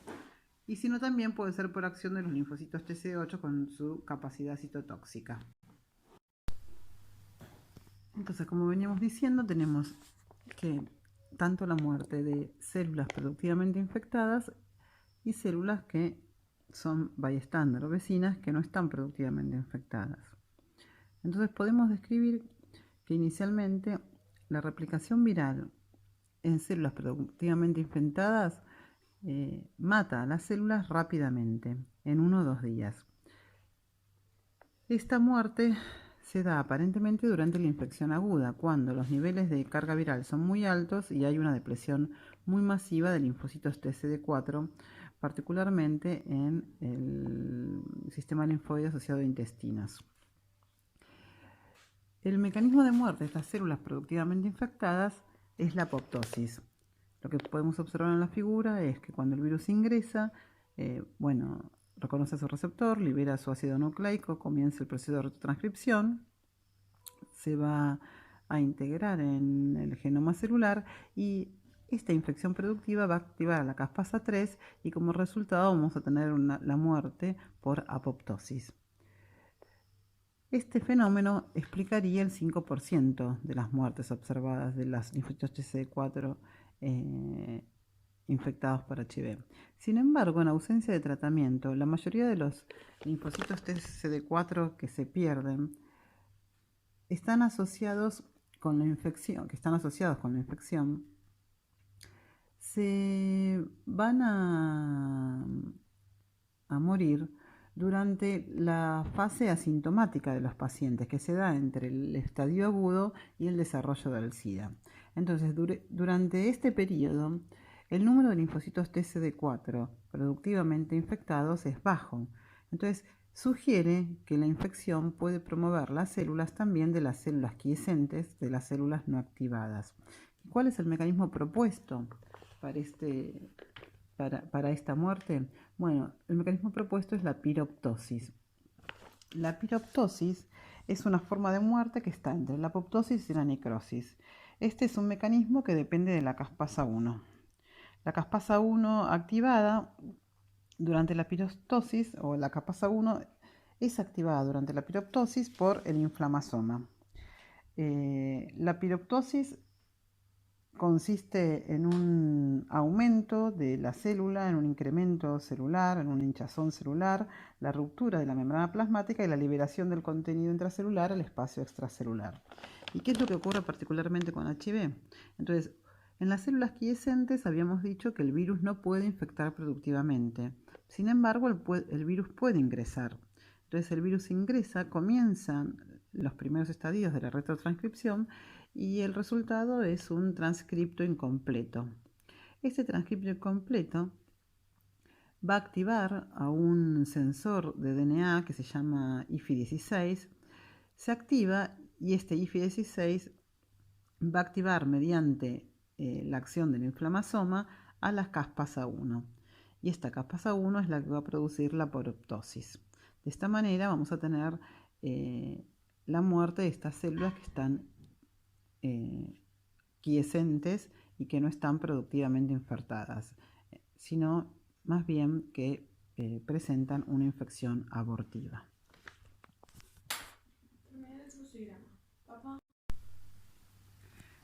y sino también puede ser por acción de los linfocitos TCD8 con su capacidad citotóxica. Entonces, como veníamos diciendo, tenemos que tanto la muerte de células productivamente infectadas y células que son bystander o vecinas que no están productivamente infectadas. Entonces podemos describir que inicialmente la replicación viral en células productivamente infectadas mata a las células rápidamente, en 1 o 2 días. Esta muerte se da aparentemente durante la infección aguda, cuando los niveles de carga viral son muy altos y hay una depresión muy masiva de linfocitos TCD4, particularmente en el sistema linfoide asociado a intestinos. El mecanismo de muerte de estas células productivamente infectadas es la apoptosis. Lo que podemos observar en la figura es que cuando el virus ingresa, reconoce su receptor, libera su ácido nucleico, comienza el proceso de retrotranscripción, se va a integrar en el genoma celular y esta infección productiva va a activar a la caspasa 3 y como resultado vamos a tener la muerte por apoptosis. Este fenómeno explicaría el 5% de las muertes observadas de los linfocitos TCD4 infectados por HIV. Sin embargo, en ausencia de tratamiento, la mayoría de los linfocitos TCD4 que se pierden están asociados con la infección, se van a morir durante la fase asintomática de los pacientes, que se da entre el estadio agudo y el desarrollo del SIDA. Entonces, durante este periodo, el número de linfocitos TCD4 productivamente infectados es bajo. Entonces, sugiere que la infección puede promover las células también de las células quiescentes, de las células no activadas. ¿Cuál es el mecanismo propuesto para esta muerte? Bueno, el mecanismo propuesto es la piroptosis. La piroptosis es una forma de muerte que está entre la apoptosis y la necrosis. Este es un mecanismo que depende de la caspasa 1. La caspasa 1 activada durante la piroptosis, o la caspasa 1 es activada durante la piroptosis por el inflamasoma. La piroptosis consiste en un aumento de la célula, en un incremento celular, en una hinchazón celular, la ruptura de la membrana plasmática y la liberación del contenido intracelular al espacio extracelular. ¿Y qué es lo que ocurre particularmente con HIV? Entonces, en las células quiescentes habíamos dicho que el virus no puede infectar productivamente. Sin embargo, el virus puede ingresar. Entonces el virus ingresa, comienzan los primeros estadios de la retrotranscripción y el resultado es un transcripto incompleto. Este transcripto incompleto va a activar a un sensor de DNA que se llama IFI16. Se activa y este IFI16 va a activar mediante la acción del inflamasoma a las caspasa 1. Y esta caspasa 1 es la que va a producir la apoptosis. De esta manera vamos a tener la muerte de estas células que están quiescentes y que no están productivamente infartadas, sino más bien que presentan una infección abortiva.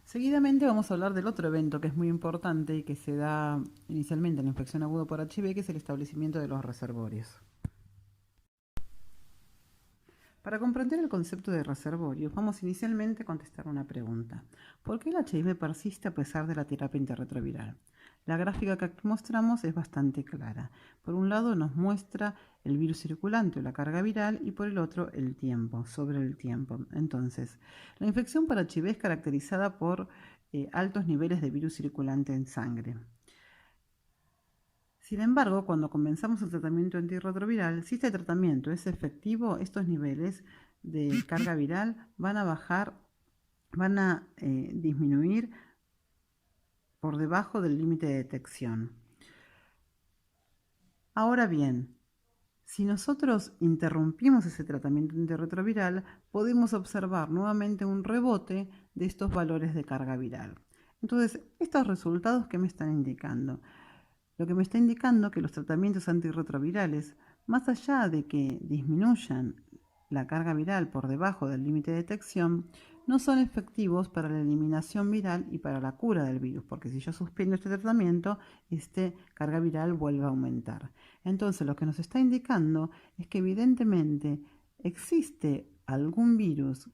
Seguidamente vamos a hablar del otro evento que es muy importante y que se da inicialmente en la infección aguda por HIV, que es el establecimiento de los reservorios. Para comprender el concepto de reservorios, vamos inicialmente a contestar una pregunta. ¿Por qué el HIV persiste a pesar de la terapia antirretroviral? La gráfica que aquí mostramos es bastante clara. Por un lado nos muestra el virus circulante o la carga viral y por el otro el tiempo, sobre el tiempo. Entonces, la infección por HIV es caracterizada por altos niveles de virus circulante en sangre. Sin embargo, cuando comenzamos el tratamiento antirretroviral, si este tratamiento es efectivo, estos niveles de carga viral van a bajar, van a disminuir por debajo del límite de detección. Ahora bien, si nosotros interrumpimos ese tratamiento antirretroviral, podemos observar nuevamente un rebote de estos valores de carga viral. Entonces, estos resultados, ¿qué me están indicando? Lo que me está indicando que los tratamientos antirretrovirales, más allá de que disminuyan la carga viral por debajo del límite de detección, no son efectivos para la eliminación viral y para la cura del virus, porque si yo suspendo este tratamiento, esta carga viral vuelve a aumentar. Entonces, lo que nos está indicando es que evidentemente existe algún virus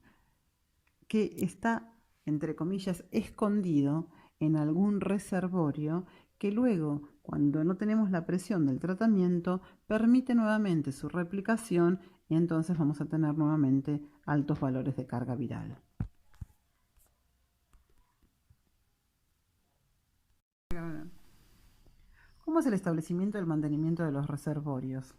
que está, entre comillas, escondido en algún reservorio que luego, cuando no tenemos la presión del tratamiento, permite nuevamente su replicación y entonces vamos a tener nuevamente altos valores de carga viral. ¿Cómo es el establecimiento y el mantenimiento de los reservorios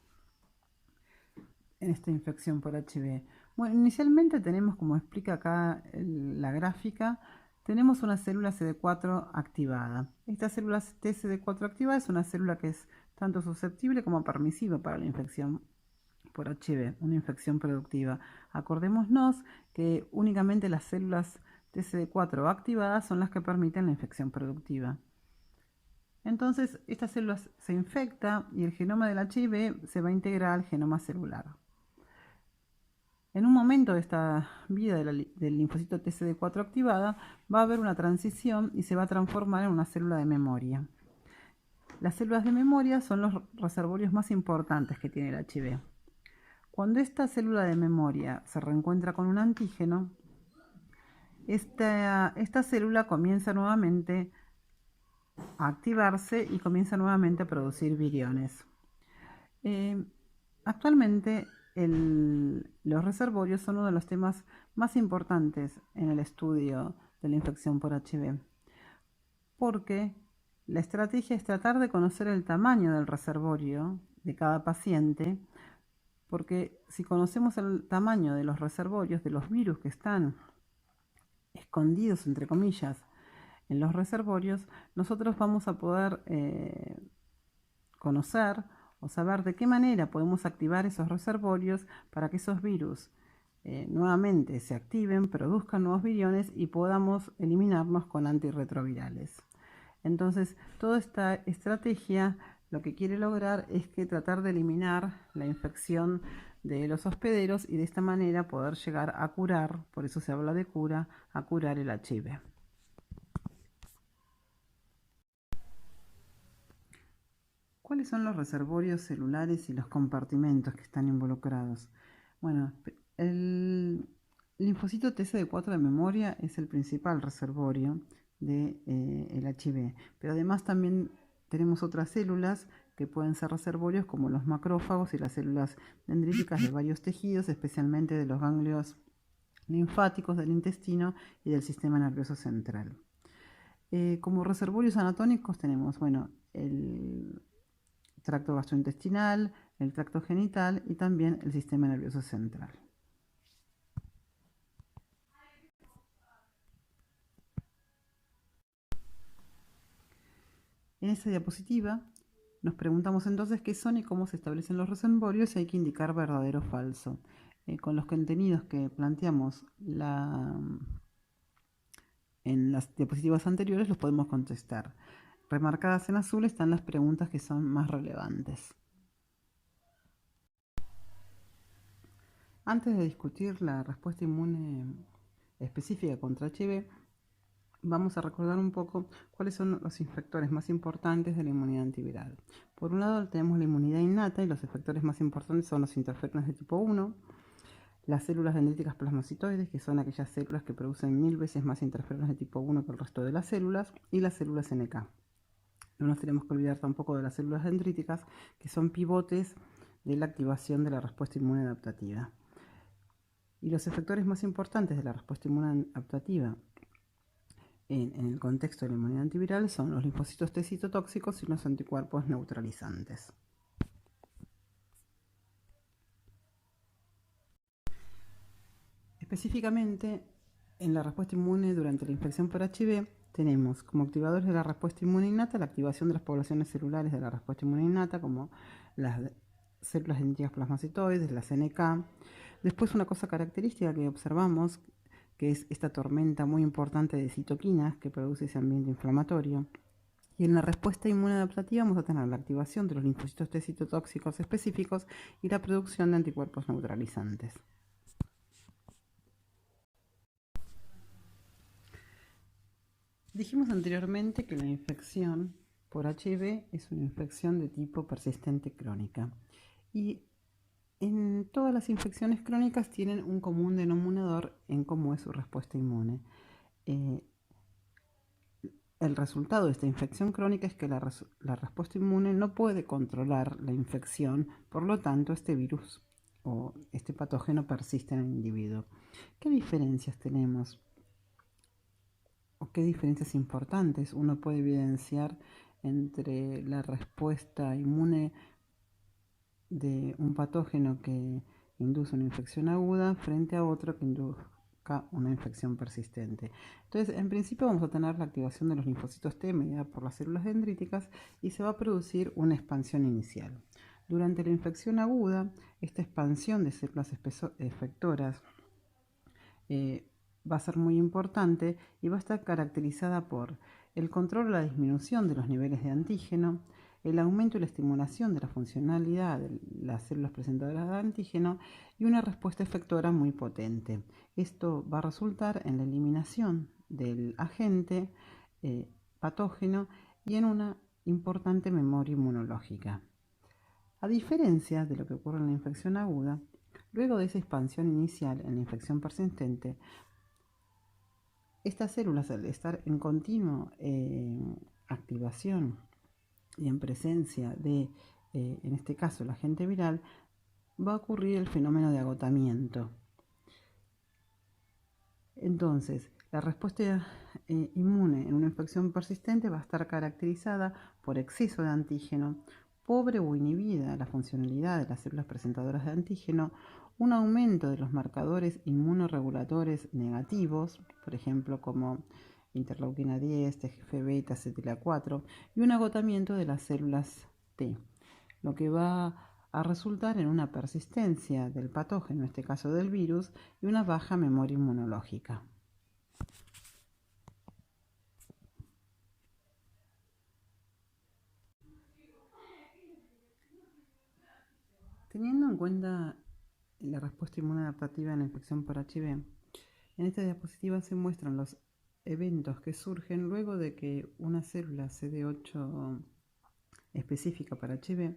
en esta infección por HIV? Bueno, inicialmente tenemos, como explica acá la gráfica, tenemos una célula CD4 activada. Esta célula TCD4 activada es una célula que es tanto susceptible como permisiva para la infección por HIV, una infección productiva. Acordémonos que únicamente las células TCD4 activadas son las que permiten la infección productiva. Entonces, esta célula se infecta y el genoma del HIV se va a integrar al genoma celular. En un momento de esta vida del linfocito TCD4 activada, va a haber una transición y se va a transformar en una célula de memoria. Las células de memoria son los reservorios más importantes que tiene el HIV. Cuando esta célula de memoria se reencuentra con un antígeno, esta célula comienza nuevamente a activarse y comienza nuevamente a producir viriones. Actualmente los reservorios son uno de los temas más importantes en el estudio de la infección por HIV, porque la estrategia es tratar de conocer el tamaño del reservorio de cada paciente, porque si conocemos el tamaño de los reservorios, de los virus que están escondidos, entre comillas, en los reservorios, nosotros vamos a poder conocer o saber de qué manera podemos activar esos reservorios para que esos virus nuevamente se activen, produzcan nuevos viriones y podamos eliminarnos con antirretrovirales. Entonces, toda esta estrategia lo que quiere lograr es que tratar de eliminar la infección de los hospederos y de esta manera poder llegar a curar, por eso se habla de cura, a curar el HIV. ¿Cuáles son los reservorios celulares y los compartimentos que están involucrados? Bueno, el linfocito TCD4 de memoria es el principal reservorio del HIV, pero además también tenemos otras células que pueden ser reservorios como los macrófagos y las células dendríticas de varios tejidos, especialmente de los ganglios linfáticos del intestino y del sistema nervioso central. Como reservorios anatómicos tenemos, bueno, el tracto gastrointestinal, el tracto genital y también el sistema nervioso central. En esta diapositiva nos preguntamos entonces qué son y cómo se establecen los reservorios y hay que indicar verdadero o falso. Con los contenidos que planteamos en las diapositivas anteriores los podemos contestar. Remarcadas en azul están las preguntas que son más relevantes. Antes de discutir la respuesta inmune específica contra HIV, vamos a recordar un poco cuáles son los infectores más importantes de la inmunidad antiviral. Por un lado tenemos la inmunidad innata y los efectores más importantes son los interferones de tipo 1, las células dendríticas plasmacitoides, que son aquellas células que producen 1000 veces más interferones de tipo 1 que el resto de las células, y las células NK. No nos tenemos que olvidar tampoco de las células dendríticas, que son pivotes de la activación de la respuesta inmune adaptativa. Y los efectores más importantes de la respuesta inmune adaptativa en el contexto de la inmunidad antiviral son los linfocitos T citotóxicos y los anticuerpos neutralizantes. Específicamente, en la respuesta inmune durante la infección por HIV, tenemos como activadores de la respuesta inmune innata la activación de las poblaciones celulares de la respuesta inmune innata, como las células dendríticas plasmacitoides, las NK. Después, una cosa característica que observamos, que es esta tormenta muy importante de citoquinas que produce ese ambiente inflamatorio. Y en la respuesta inmune adaptativa vamos a tener la activación de los linfocitos T citotóxicos específicos y la producción de anticuerpos neutralizantes. Dijimos anteriormente que la infección por HIV es una infección de tipo persistente crónica. Y en todas las infecciones crónicas tienen un común denominador en cómo es su respuesta inmune. El resultado de esta infección crónica es que la respuesta inmune no puede controlar la infección, por lo tanto este virus o este patógeno persiste en el individuo. ¿Qué diferencias tenemos? ¿O qué diferencias importantes uno puede evidenciar entre la respuesta inmune de un patógeno que induce una infección aguda frente a otro que induzca una infección persistente? Entonces, en principio vamos a tener la activación de los linfocitos T mediada por las células dendríticas y se va a producir una expansión inicial. Durante la infección aguda, esta expansión de células efectoras va a ser muy importante y va a estar caracterizada por el control o la disminución de los niveles de antígeno, el aumento y la estimulación de la funcionalidad de las células presentadoras de antígeno y una respuesta efectora muy potente. Esto va a resultar en la eliminación del agente patógeno y en una importante memoria inmunológica. A diferencia de lo que ocurre en la infección aguda, luego de esa expansión inicial en la infección persistente, estas células, al estar en continua activación y en presencia de, en este caso, el agente viral, va a ocurrir el fenómeno de agotamiento. Entonces, la respuesta inmune en una infección persistente va a estar caracterizada por exceso de antígeno, pobre o inhibida la funcionalidad de las células presentadoras de antígeno, un aumento de los marcadores inmunoreguladores negativos, por ejemplo como interleuquina 10, TGF-beta, CTLA4, y un agotamiento de las células T, lo que va a resultar en una persistencia del patógeno, en este caso del virus, y una baja memoria inmunológica. Teniendo en cuenta la respuesta inmune adaptativa en la infección por HIV, en esta diapositiva se muestran los eventos que surgen luego de que una célula CD8 específica para HIV,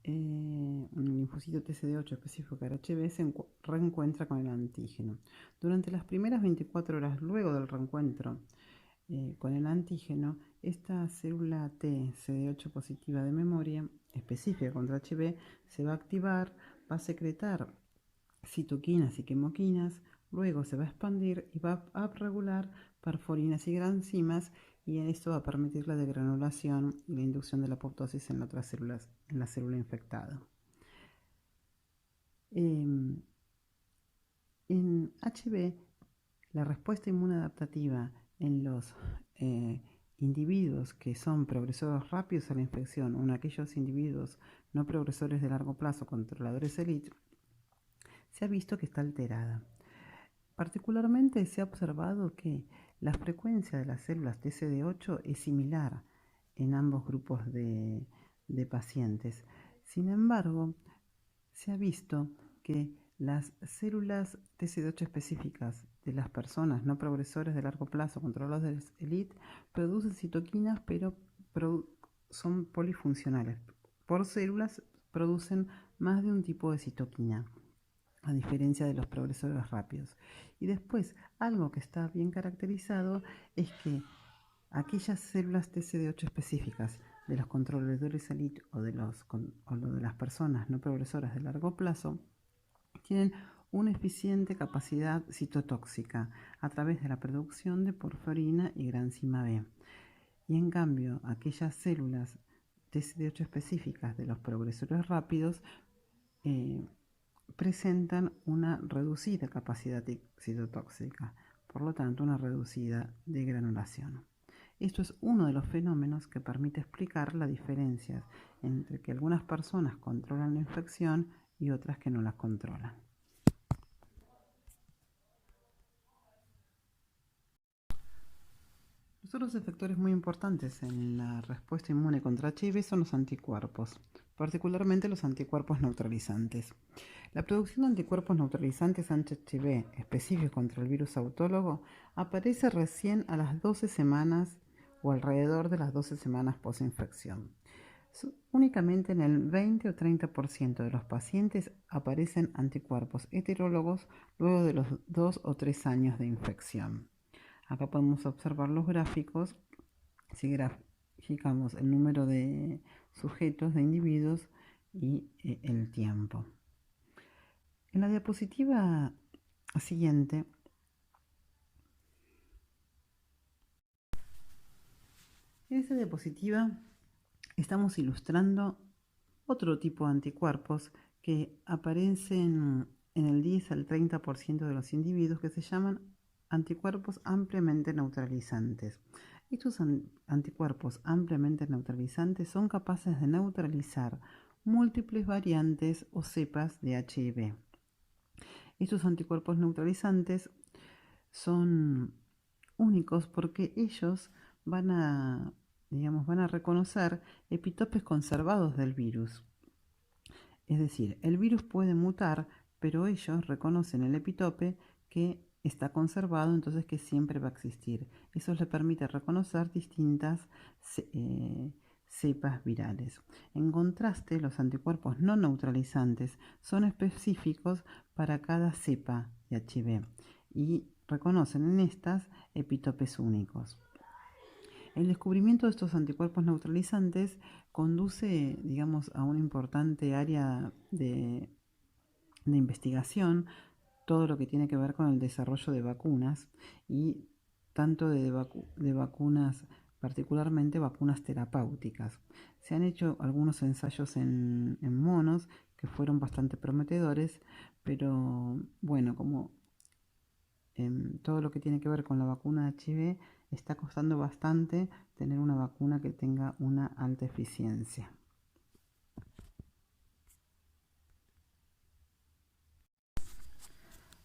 un linfocito TCD8 específico para HIV, se reencuentra con el antígeno. Durante las primeras 24 horas luego del reencuentro con el antígeno, esta célula T CD8 positiva de memoria específica contra HIV se va a activar, va a secretar citoquinas y quimoquinas luego se va a expandir y va a regular perforinas y granzimas, y esto va a permitir la degranulación y la inducción de la apoptosis en otras células, en la célula infectada. En HIV, la respuesta inmunadaptativa en los individuos que son progresores rápidos a la infección o en aquellos individuos no progresores de largo plazo, controladores elite, se ha visto que está alterada. Particularmente se ha observado que la frecuencia de las células TCD8 es similar en ambos grupos de pacientes. Sin embargo, se ha visto que las células TCD8 específicas de las personas no progresores de largo plazo controladas de elite producen citoquinas, pero son polifuncionales. Por células producen más de un tipo de citoquina, a diferencia de los progresores rápidos. Y después, algo que está bien caracterizado es que aquellas células TCD8 específicas de los controladores elite o de las personas no progresoras de largo plazo tienen una eficiente capacidad citotóxica a través de la producción de porfirina y granzima B. Y en cambio, aquellas células TCD8 específicas de los progresores rápidos presentan una reducida capacidad citotóxica, por lo tanto una reducida degranulación. Esto es uno de los fenómenos que permite explicar la diferencia entre que algunas personas controlan la infección y otras que no la controlan. Los otros efectores muy importantes en la respuesta inmune contra HIV son los anticuerpos, particularmente los anticuerpos neutralizantes. La producción de anticuerpos neutralizantes anti-HIV específicos contra el virus autólogo aparece recién a las 12 semanas o alrededor de las 12 semanas posinfección. Únicamente en el 20 o 30% de los pacientes aparecen anticuerpos heterólogos luego de los 2 o 3 años de infección. Acá podemos observar los gráficos, si graficamos el número de sujetos, de individuos y el tiempo. En la diapositiva siguiente en esta diapositiva estamos ilustrando otro tipo de anticuerpos que aparecen en el 10 al 30% de los individuos, que se llaman anticuerpos ampliamente neutralizantes. Estos anticuerpos ampliamente neutralizantes son capaces de neutralizar múltiples variantes o cepas de HIV. Estos anticuerpos neutralizantes son únicos porque ellos van a reconocer epitopes conservados del virus. Es decir, el virus puede mutar, pero ellos reconocen el epitope que está conservado, entonces que siempre va a existir. Eso les permite reconocer distintas cepas virales. En contraste, los anticuerpos no neutralizantes son específicos para cada cepa de HIV y reconocen en estas epitopes únicos. El descubrimiento de estos anticuerpos neutralizantes conduce, a una importante área de investigación, todo lo que tiene que ver con el desarrollo de vacunas, y tanto de vacunas, particularmente vacunas terapéuticas. Se han hecho algunos ensayos en monos que fueron bastante prometedores, pero bueno, como todo lo que tiene que ver con la vacuna de HIV, está costando bastante tener una vacuna que tenga una alta eficiencia.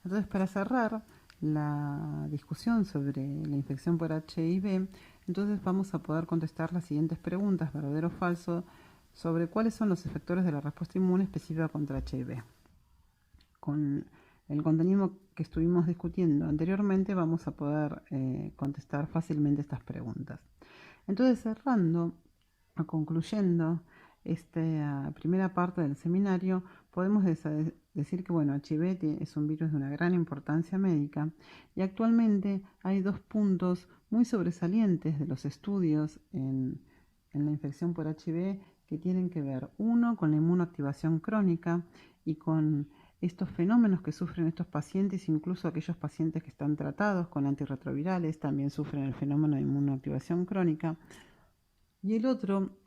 Entonces, para cerrar la discusión sobre la infección por HIV, entonces vamos a poder contestar las siguientes preguntas, verdadero o falso, sobre cuáles son los efectores de la respuesta inmune específica contra HIV. Con el contenido que estuvimos discutiendo anteriormente vamos a poder contestar fácilmente estas preguntas. Entonces, cerrando o concluyendo esta primera parte del seminario, podemos decir que HIV es un virus de una gran importancia médica, y actualmente hay dos puntos muy sobresalientes de los estudios en la infección por HIV que tienen que ver, uno, con la inmunoactivación crónica y con estos fenómenos que sufren estos pacientes, incluso aquellos pacientes que están tratados con antirretrovirales, también sufren el fenómeno de inmunoactivación crónica. Y el otro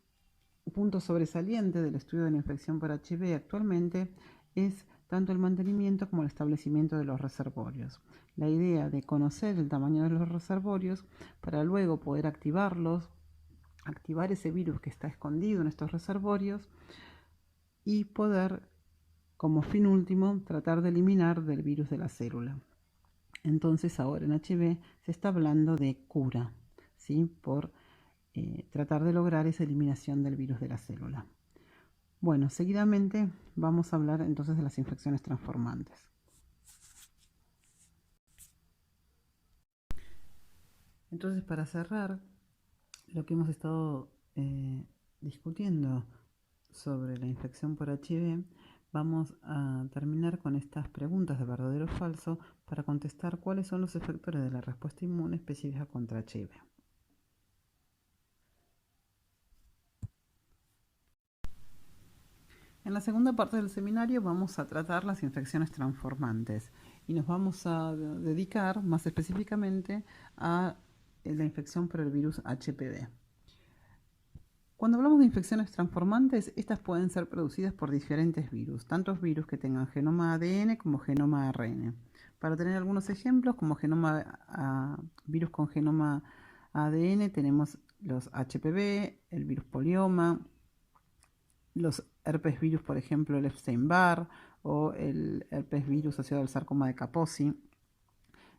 punto sobresaliente del estudio de la infección por HIV actualmente es tanto el mantenimiento como el establecimiento de los reservorios. La idea de conocer el tamaño de los reservorios para luego poder activarlos, activar ese virus que está escondido en estos reservorios y poder, como fin último, tratar de eliminar del virus de la célula. Entonces ahora en HIV se está hablando de cura, ¿sí? Por tratar de lograr esa eliminación del virus de la célula. Bueno, seguidamente vamos a hablar entonces de las infecciones transformantes. Entonces, para cerrar lo que hemos estado discutiendo sobre la infección por HIV, vamos a terminar con estas preguntas de verdadero o falso para contestar cuáles son los efectores de la respuesta inmune específica contra HIV. En la segunda parte del seminario vamos a tratar las infecciones transformantes y nos vamos a dedicar más específicamente a la infección por el virus HPV. Cuando hablamos de infecciones transformantes, estas pueden ser producidas por diferentes virus, tantos virus que tengan genoma ADN como genoma ARN. Para tener algunos ejemplos, como virus con genoma ADN tenemos los HPV, el virus polioma, los herpes virus, por ejemplo, el Epstein-Barr o el herpes virus asociado al sarcoma de Kaposi.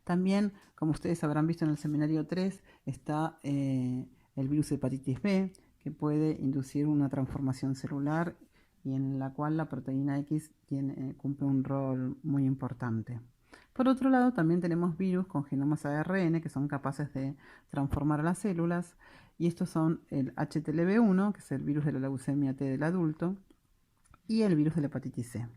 También, como ustedes habrán visto en el seminario 3, está el virus de hepatitis B, que puede inducir una transformación celular y en la cual la proteína X cumple un rol muy importante. Por otro lado, también tenemos virus con genomas ARN que son capaces de transformar a las células, y estos son el HTLV1, que es el virus de la leucemia T del adulto, y el virus de la hepatitis C.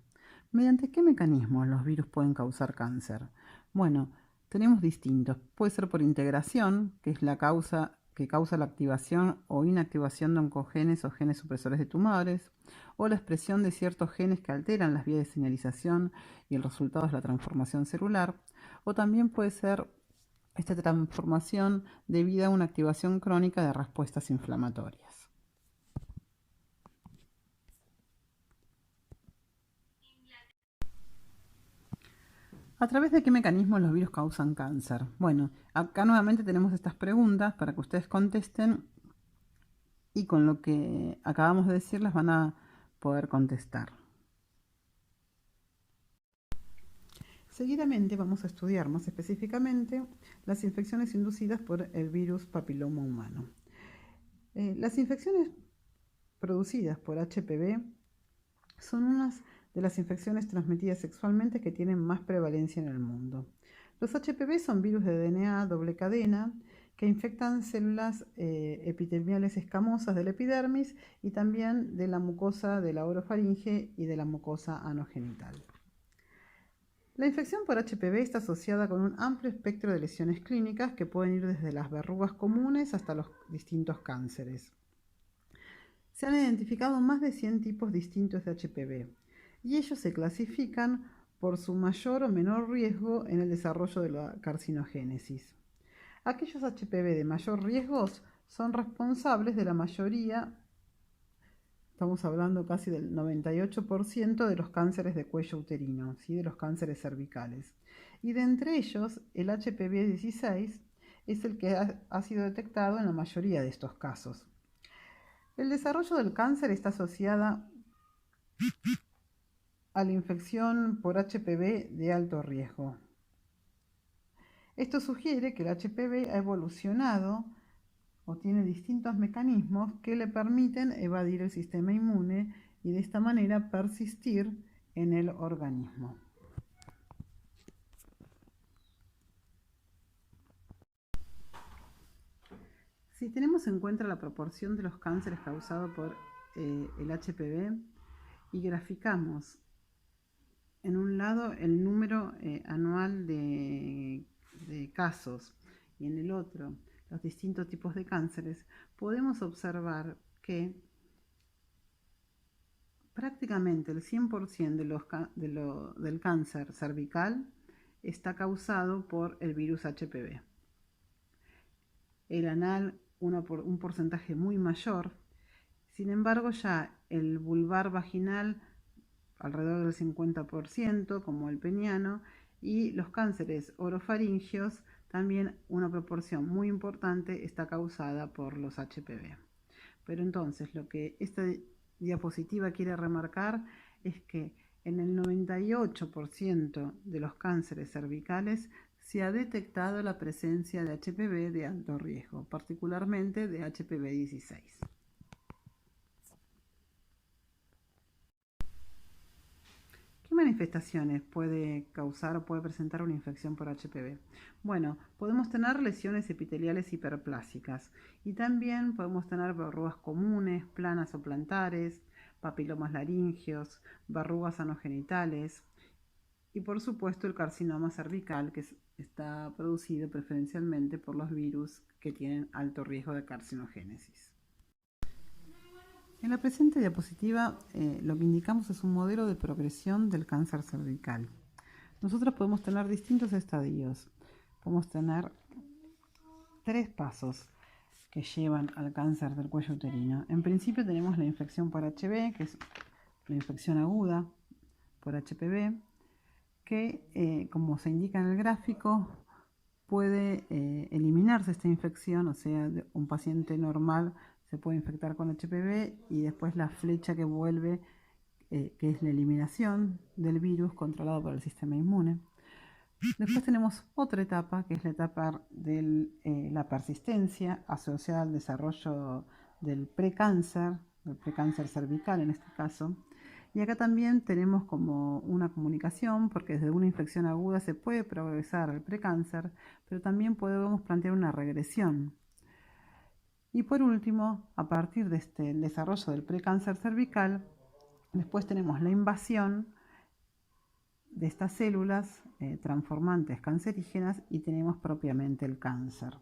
¿Mediante qué mecanismos los virus pueden causar cáncer? Bueno, tenemos distintos. Puede ser por integración, que es la causa que causa la activación o inactivación de oncogenes o genes supresores de tumores, o la expresión de ciertos genes que alteran las vías de señalización y el resultado es la transformación celular, o también puede ser esta transformación debido a una activación crónica de respuestas inflamatorias. ¿A través de qué mecanismos los virus causan cáncer? Bueno, acá nuevamente tenemos estas preguntas para que ustedes contesten y con lo que acabamos de decir las van a poder contestar. Seguidamente vamos a estudiar más específicamente las infecciones inducidas por el virus papiloma humano. Las infecciones producidas por HPV son unas de las infecciones transmitidas sexualmente que tienen más prevalencia en el mundo. Los HPV son virus de DNA doble cadena que infectan células epiteliales escamosas del epidermis y también de la mucosa de la orofaringe y de la mucosa anogenital. La infección por HPV está asociada con un amplio espectro de lesiones clínicas que pueden ir desde las verrugas comunes hasta los distintos cánceres. Se han identificado más de 100 tipos distintos de HPV y ellos se clasifican por su mayor o menor riesgo en el desarrollo de la carcinogénesis. Aquellos HPV de mayor riesgo son responsables de la mayoría, estamos hablando casi del 98% de los cánceres de cuello uterino, ¿sí? De los cánceres cervicales. Y de entre ellos, el HPV 16 es el que ha sido detectado en la mayoría de estos casos. El desarrollo del cáncer está asociada a la infección por HPV de alto riesgo. Esto sugiere que el HPV ha evolucionado o tiene distintos mecanismos que le permiten evadir el sistema inmune y de esta manera persistir en el organismo. Si tenemos en cuenta la proporción de los cánceres causados por el HPV y graficamos en un lado el número anual de casos y en el otro los distintos tipos de cánceres, podemos observar que Prácticamente el 100% del cáncer cervical está causado por el virus HPV. El anal un porcentaje muy mayor. Sin embargo, ya el vulvar vaginal alrededor del 50%, como el peniano, y los cánceres orofaringios también una proporción muy importante está causada por los HPV. Pero entonces lo que esta diapositiva quiere remarcar es que en el 98% de los cánceres cervicales se ha detectado la presencia de HPV de alto riesgo, particularmente de HPV 16. ¿Qué manifestaciones puede causar o puede presentar una infección por HPV? Bueno, podemos tener lesiones epiteliales hiperplásicas y también podemos tener verrugas comunes, planas o plantares, papilomas laringeos, verrugas anogenitales y por supuesto el carcinoma cervical que está producido preferencialmente por los virus que tienen alto riesgo de carcinogénesis. En la presente diapositiva lo que indicamos es un modelo de progresión del cáncer cervical. Nosotros podemos tener distintos estadios. Podemos tener 3 pasos que llevan al cáncer del cuello uterino. En principio tenemos la infección por HB, que es la infección aguda por HPV, que como se indica en el gráfico, puede eliminarse esta infección, o sea, un paciente normal se puede infectar con HPV y después la flecha que vuelve, que es la eliminación del virus controlado por el sistema inmune. Después tenemos otra etapa, que es la etapa de la persistencia asociada al desarrollo del precáncer cervical en este caso. Y acá también tenemos como una comunicación, porque desde una infección aguda se puede progresar al precáncer, pero también podemos plantear una regresión. Y por último, a partir de este desarrollo del precáncer cervical, después tenemos la invasión de estas células transformantes cancerígenas y tenemos propiamente el cáncer.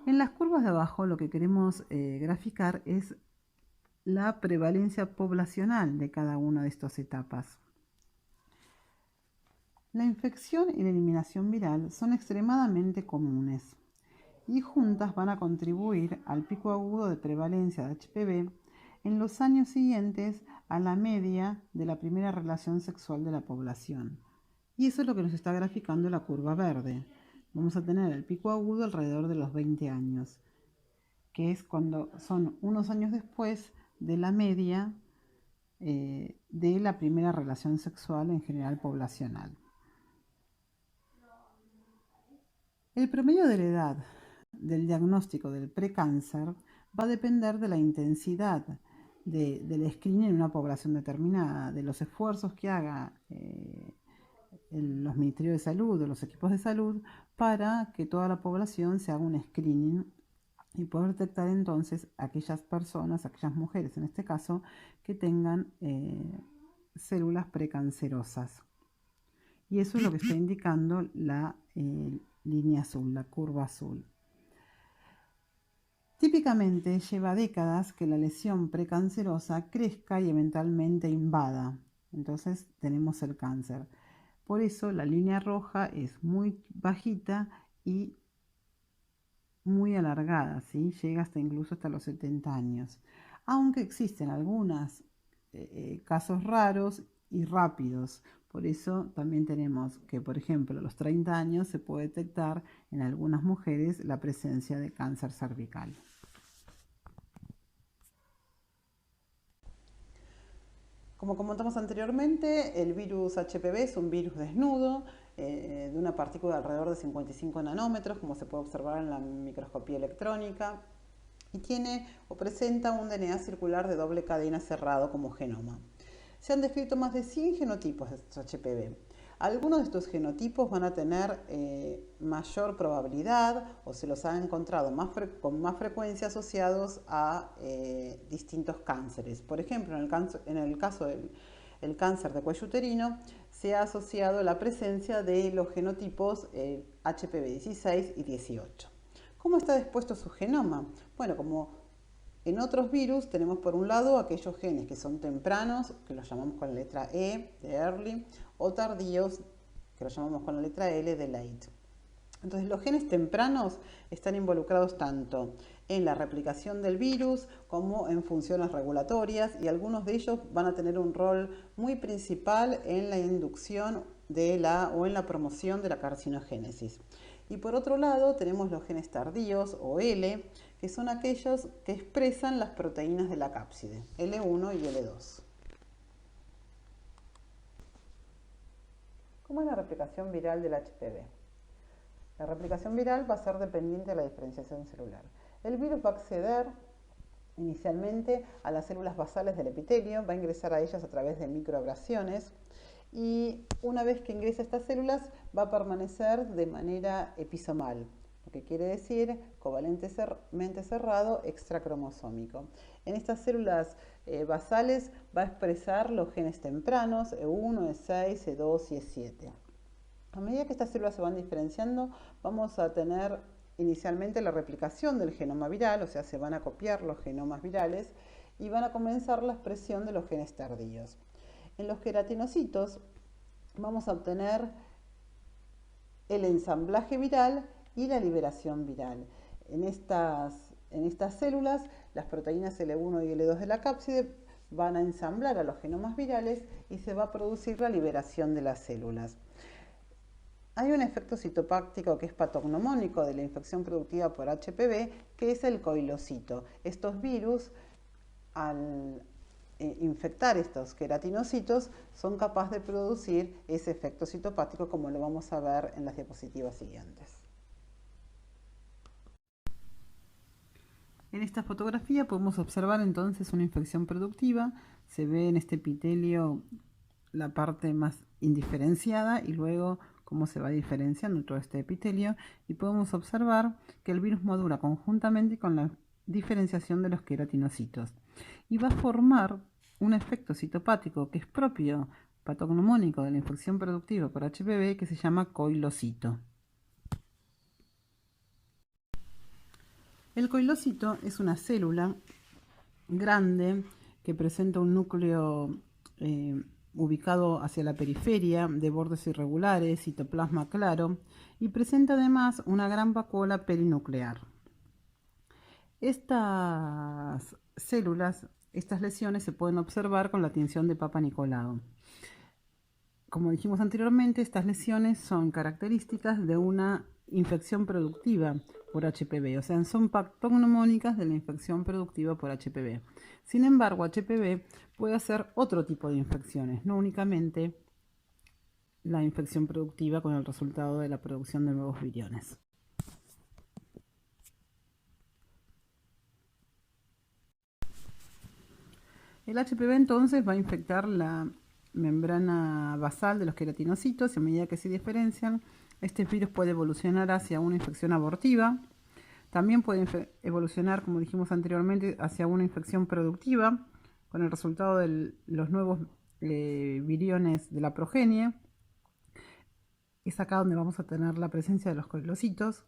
En las curvas de abajo lo que queremos graficar es la prevalencia poblacional de cada una de estas etapas. La infección y la eliminación viral son extremadamente comunes y juntas van a contribuir al pico agudo de prevalencia de HPV en los años siguientes a la media de la primera relación sexual de la población. Y eso es lo que nos está graficando la curva verde. Vamos a tener el pico agudo alrededor de los 20 años, que es cuando son unos años después de la media de la primera relación sexual en general poblacional. El promedio de la edad del diagnóstico del precáncer va a depender de la intensidad del screening en una población determinada, de los esfuerzos que haga los ministerios de salud o los equipos de salud para que toda la población se haga un screening y poder detectar entonces aquellas personas, aquellas mujeres en este caso, que tengan células precancerosas. Y eso es lo que está indicando la línea azul, la curva azul. Típicamente lleva décadas que la lesión precancerosa crezca y eventualmente invada. Entonces tenemos el cáncer. Por eso la línea roja es muy bajita y muy alargada, ¿sí? Llega incluso hasta los 70 años. Aunque existen algunos casos raros y rápidos. Por eso también tenemos que, por ejemplo, a los 30 años se puede detectar en algunas mujeres la presencia de cáncer cervical. Como comentamos anteriormente, el virus HPV es un virus desnudo de una partícula de alrededor de 55 nanómetros, como se puede observar en la microscopía electrónica, y tiene o presenta un DNA circular de doble cadena cerrado como genoma. Se han descrito más de 100 genotipos de estos HPV. Algunos de estos genotipos van a tener mayor probabilidad o se los ha encontrado con más frecuencia asociados a distintos cánceres. Por ejemplo, en el caso del cáncer de cuello uterino se ha asociado la presencia de los genotipos HPV 16 y 18. ¿Cómo está dispuesto su genoma? Bueno, como En otros virus tenemos por un lado aquellos genes que son tempranos, que los llamamos con la letra E de early, o tardíos, que los llamamos con la letra L de late. Entonces los genes tempranos están involucrados tanto en la replicación del virus como en funciones regulatorias, y algunos de ellos van a tener un rol muy principal en la inducción o en la promoción de la carcinogénesis. Y por otro lado tenemos los genes tardíos o L, que son aquellos que expresan las proteínas de la cápside, L1 y L2. ¿Cómo es la replicación viral del HPV? La replicación viral va a ser dependiente de la diferenciación celular. El virus va a acceder inicialmente a las células basales del epitelio, va a ingresar a ellas a través de microabrasiones, y una vez que ingresa a estas células va a permanecer de manera episomal, lo que quiere decir covalentemente cerrado extracromosómico. En estas células basales va a expresar los genes tempranos E1, E6, E2 y E7. A medida que estas células se van diferenciando, vamos a tener inicialmente la replicación del genoma viral, o sea, se van a copiar los genomas virales y van a comenzar la expresión de los genes tardíos. En los queratinocitos vamos a obtener el ensamblaje viral y la liberación viral. En estas células, las proteínas L1 y L2 de la cápside van a ensamblar a los genomas virales y se va a producir la liberación de las células. Hay un efecto citopáctico que es patognomónico de la infección productiva por HPV, que es el coilocito. Estos virus, al infectar estos queratinocitos, son capaces de producir ese efecto citopático, como lo vamos a ver en las diapositivas siguientes. En esta fotografía podemos observar entonces una infección productiva. Se ve en este epitelio la parte más indiferenciada y luego cómo se va diferenciando todo este epitelio, y podemos observar que el virus madura conjuntamente con la diferenciación de los queratinocitos y va a formar un efecto citopático que es propio patognomónico de la infección productiva por HPV, que se llama coilocito. El coilocito es una célula grande que presenta un núcleo ubicado hacia la periferia, de bordes irregulares, citoplasma claro, y presenta además una gran vacuola perinuclear. Estas células, estas lesiones se pueden observar con la tinción de Papa Nicolau. Como dijimos anteriormente, estas lesiones son características de una infección productiva por HPV, o sea, son patognomónicas de la infección productiva por HPV. Sin embargo, HPV puede hacer otro tipo de infecciones, no únicamente la infección productiva con el resultado de la producción de nuevos viriones. El HPV entonces va a infectar la membrana basal de los queratinocitos, y a medida que se diferencian, este virus puede evolucionar hacia una infección abortiva. También puede evolucionar, como dijimos anteriormente, hacia una infección productiva, con el resultado de los nuevos viriones de la progenie. Es acá donde vamos a tener la presencia de los coilocitos.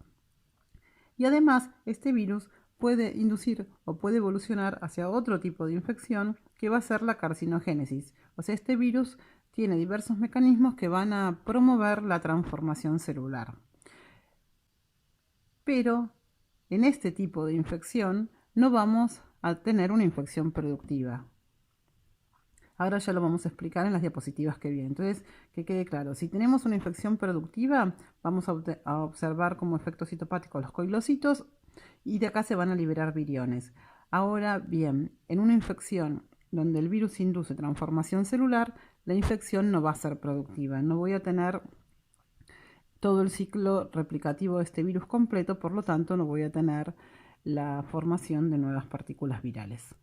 Y además, este virus puede inducir o puede evolucionar hacia otro tipo de infección, que va a ser la carcinogénesis. O sea, este virus tiene diversos mecanismos que van a promover la transformación celular. Pero en este tipo de infección no vamos a tener una infección productiva. Ahora ya lo vamos a explicar en las diapositivas que vienen. Entonces, que quede claro, si tenemos una infección productiva, vamos a observar como efecto citopático los coilocitos, y de acá se van a liberar viriones. Ahora bien, en una infección donde el virus induce transformación celular, la infección no va a ser productiva. No voy a tener todo el ciclo replicativo de este virus completo, por lo tanto no voy a tener la formación de nuevas partículas virales.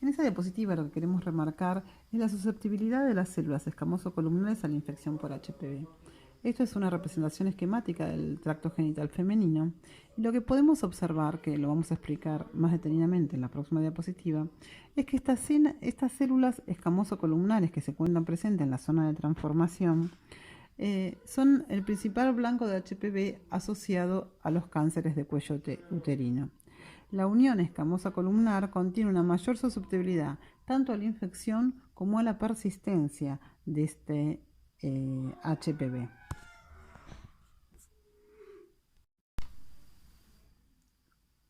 En esa diapositiva lo que queremos remarcar es la susceptibilidad de las células escamoso-columnares a la infección por HPV. Esto es una representación esquemática del tracto genital femenino, y lo que podemos observar, que lo vamos a explicar más detenidamente en la próxima diapositiva, es que estas células escamoso-columnares que se encuentran presentes en la zona de transformación son el principal blanco de HPV asociado a los cánceres de cuello uterino. La unión escamosa columnar contiene una mayor susceptibilidad tanto a la infección como a la persistencia de este HPV.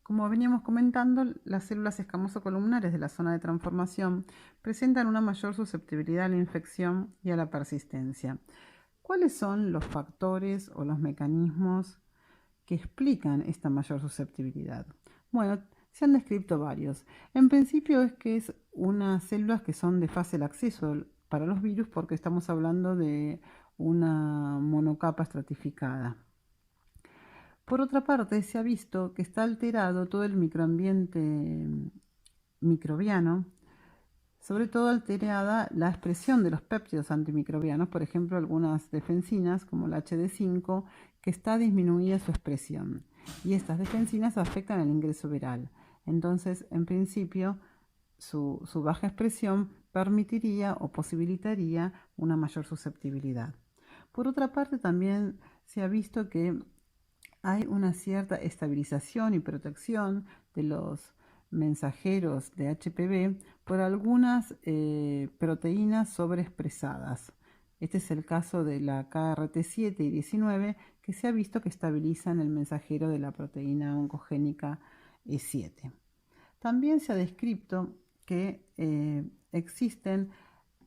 Como veníamos comentando, las células escamoso-columnares de la zona de transformación presentan una mayor susceptibilidad a la infección y a la persistencia. ¿Cuáles son los factores o los mecanismos que explican esta mayor susceptibilidad? Bueno, se han descrito varios. En principio es que es unas células que son de fácil acceso para los virus porque estamos hablando de una monocapa estratificada. Por otra parte, se ha visto que está alterado todo el microambiente microbiano, sobre todo alterada la expresión de los péptidos antimicrobianos, por ejemplo, algunas defensinas como la HD5, que está disminuida su expresión. Y estas defensinas afectan el ingreso viral. Entonces, en principio, su baja expresión permitiría o posibilitaría una mayor susceptibilidad. Por otra parte, también se ha visto que hay una cierta estabilización y protección de los mensajeros de HPV por algunas proteínas sobreexpresadas. Este es el caso de la KRT7 y 19, que se ha visto que estabilizan el mensajero de la proteína oncogénica E7. También se ha descrito que existen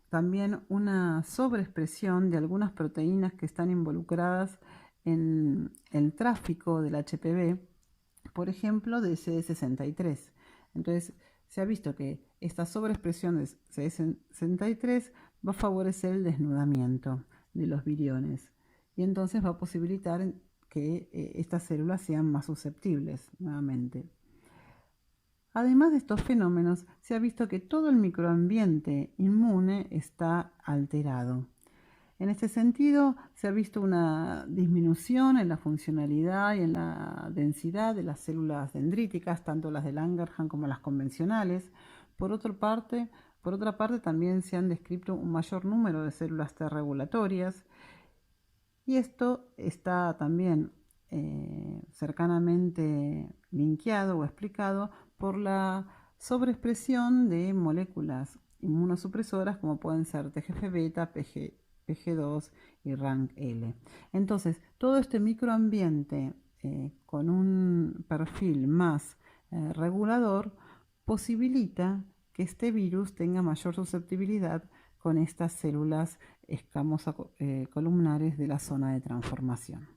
también una sobreexpresión de algunas proteínas que están involucradas en el tráfico del HPV, por ejemplo, de CD63. Entonces, se ha visto que esta sobreexpresión de CD63 va a favorecer el desnudamiento de los viriones y entonces va a posibilitar que estas células sean más susceptibles nuevamente. Además de estos fenómenos, se ha visto que todo el microambiente inmune está alterado. En este sentido, se ha visto una disminución en la funcionalidad y en la densidad de las células dendríticas, tanto las de Langerhans como las convencionales. Por otra parte, también se han descrito un mayor número de células T regulatorias, y esto está también cercanamente linkeado o explicado por la sobreexpresión de moléculas inmunosupresoras como pueden ser TGF-beta, PG2 y RANKL. Entonces, todo este microambiente con un perfil más regulador posibilita que este virus tenga mayor susceptibilidad con estas células escamosas columnares de la zona de transformación.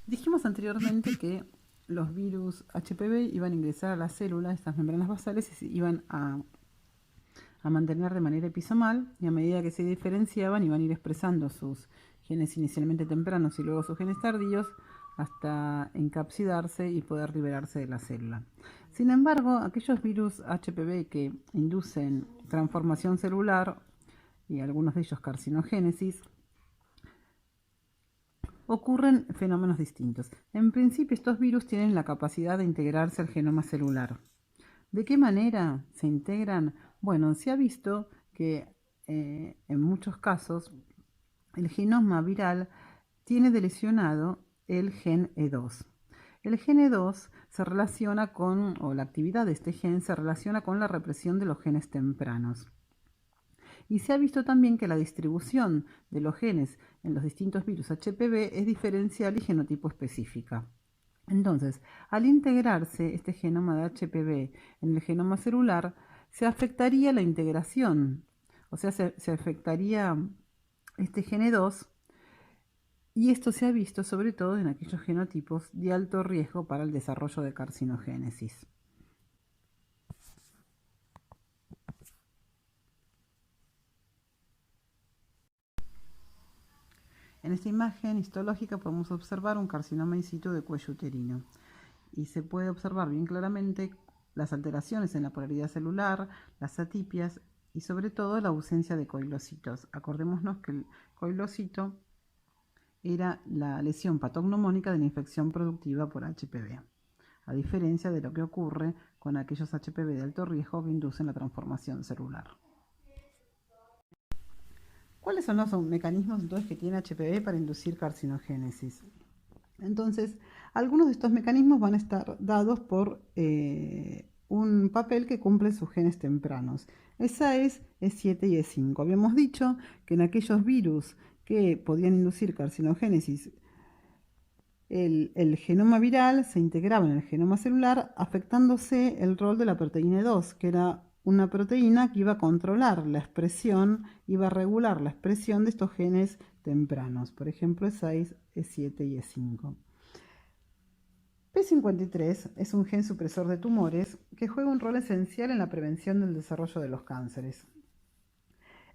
Dijimos anteriormente que los virus HPV iban a ingresar a la célula, estas membranas basales, y se iban a mantener de manera episomal, y a medida que se diferenciaban iban a ir expresando sus genes inicialmente tempranos y luego sus genes tardíos hasta encapsidarse y poder liberarse de la célula. Sin embargo, aquellos virus HPV que inducen transformación celular y algunos de ellos carcinogénesis, ocurren fenómenos distintos. En principio, estos virus tienen la capacidad de integrarse al genoma celular. ¿De qué manera se integran? Bueno, se ha visto que en muchos casos el genoma viral tiene delecionado el gen E2. El gen E2 se relaciona con, o la actividad de este gen se relaciona con la represión de los genes tempranos. Y se ha visto también que la distribución de los genes en los distintos virus HPV es diferencial y genotipo específica. Entonces, al integrarse este genoma de HPV en el genoma celular, se afectaría la integración, o sea, se afectaría este gen E2, y esto se ha visto sobre todo en aquellos genotipos de alto riesgo para el desarrollo de carcinogénesis. En esta imagen histológica podemos observar un carcinoma in situ de cuello uterino y se puede observar bien claramente las alteraciones en la polaridad celular, las atipias y sobre todo la ausencia de coilocitos. Acordémonos que el coilocito era la lesión patognomónica de la infección productiva por HPV, a diferencia de lo que ocurre con aquellos HPV de alto riesgo que inducen la transformación celular. ¿Cuáles son los mecanismos entonces que tiene HPV para inducir carcinogénesis? Entonces, algunos de estos mecanismos van a estar dados por un papel que cumple sus genes tempranos. E6, E7 y E5. Habíamos dicho que en aquellos virus que podían inducir carcinogénesis, el genoma viral se integraba en el genoma celular, afectándose el rol de la proteína E2, que era una proteína que iba a controlar la expresión, iba a regular la expresión de estos genes tempranos, por ejemplo E6, E7 y E5. P53 es un gen supresor de tumores que juega un rol esencial en la prevención del desarrollo de los cánceres.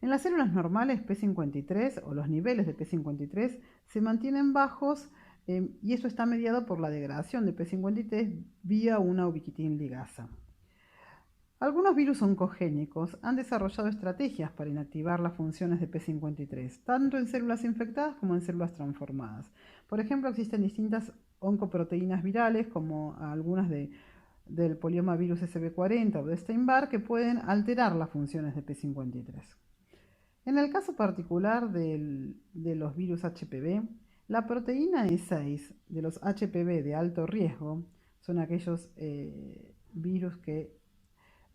En las células normales, P53 o los niveles de P53 se mantienen bajos y esto está mediado por la degradación de P53 vía una ubiquitina ligasa. Algunos virus oncogénicos han desarrollado estrategias para inactivar las funciones de P53, tanto en células infectadas como en células transformadas. Por ejemplo, existen distintas oncoproteínas virales, como algunas del poliomavirus SB40 o de Epstein-Barr, que pueden alterar las funciones de P53. En el caso particular de los virus HPV, la proteína E6 de los HPV de alto riesgo son aquellos virus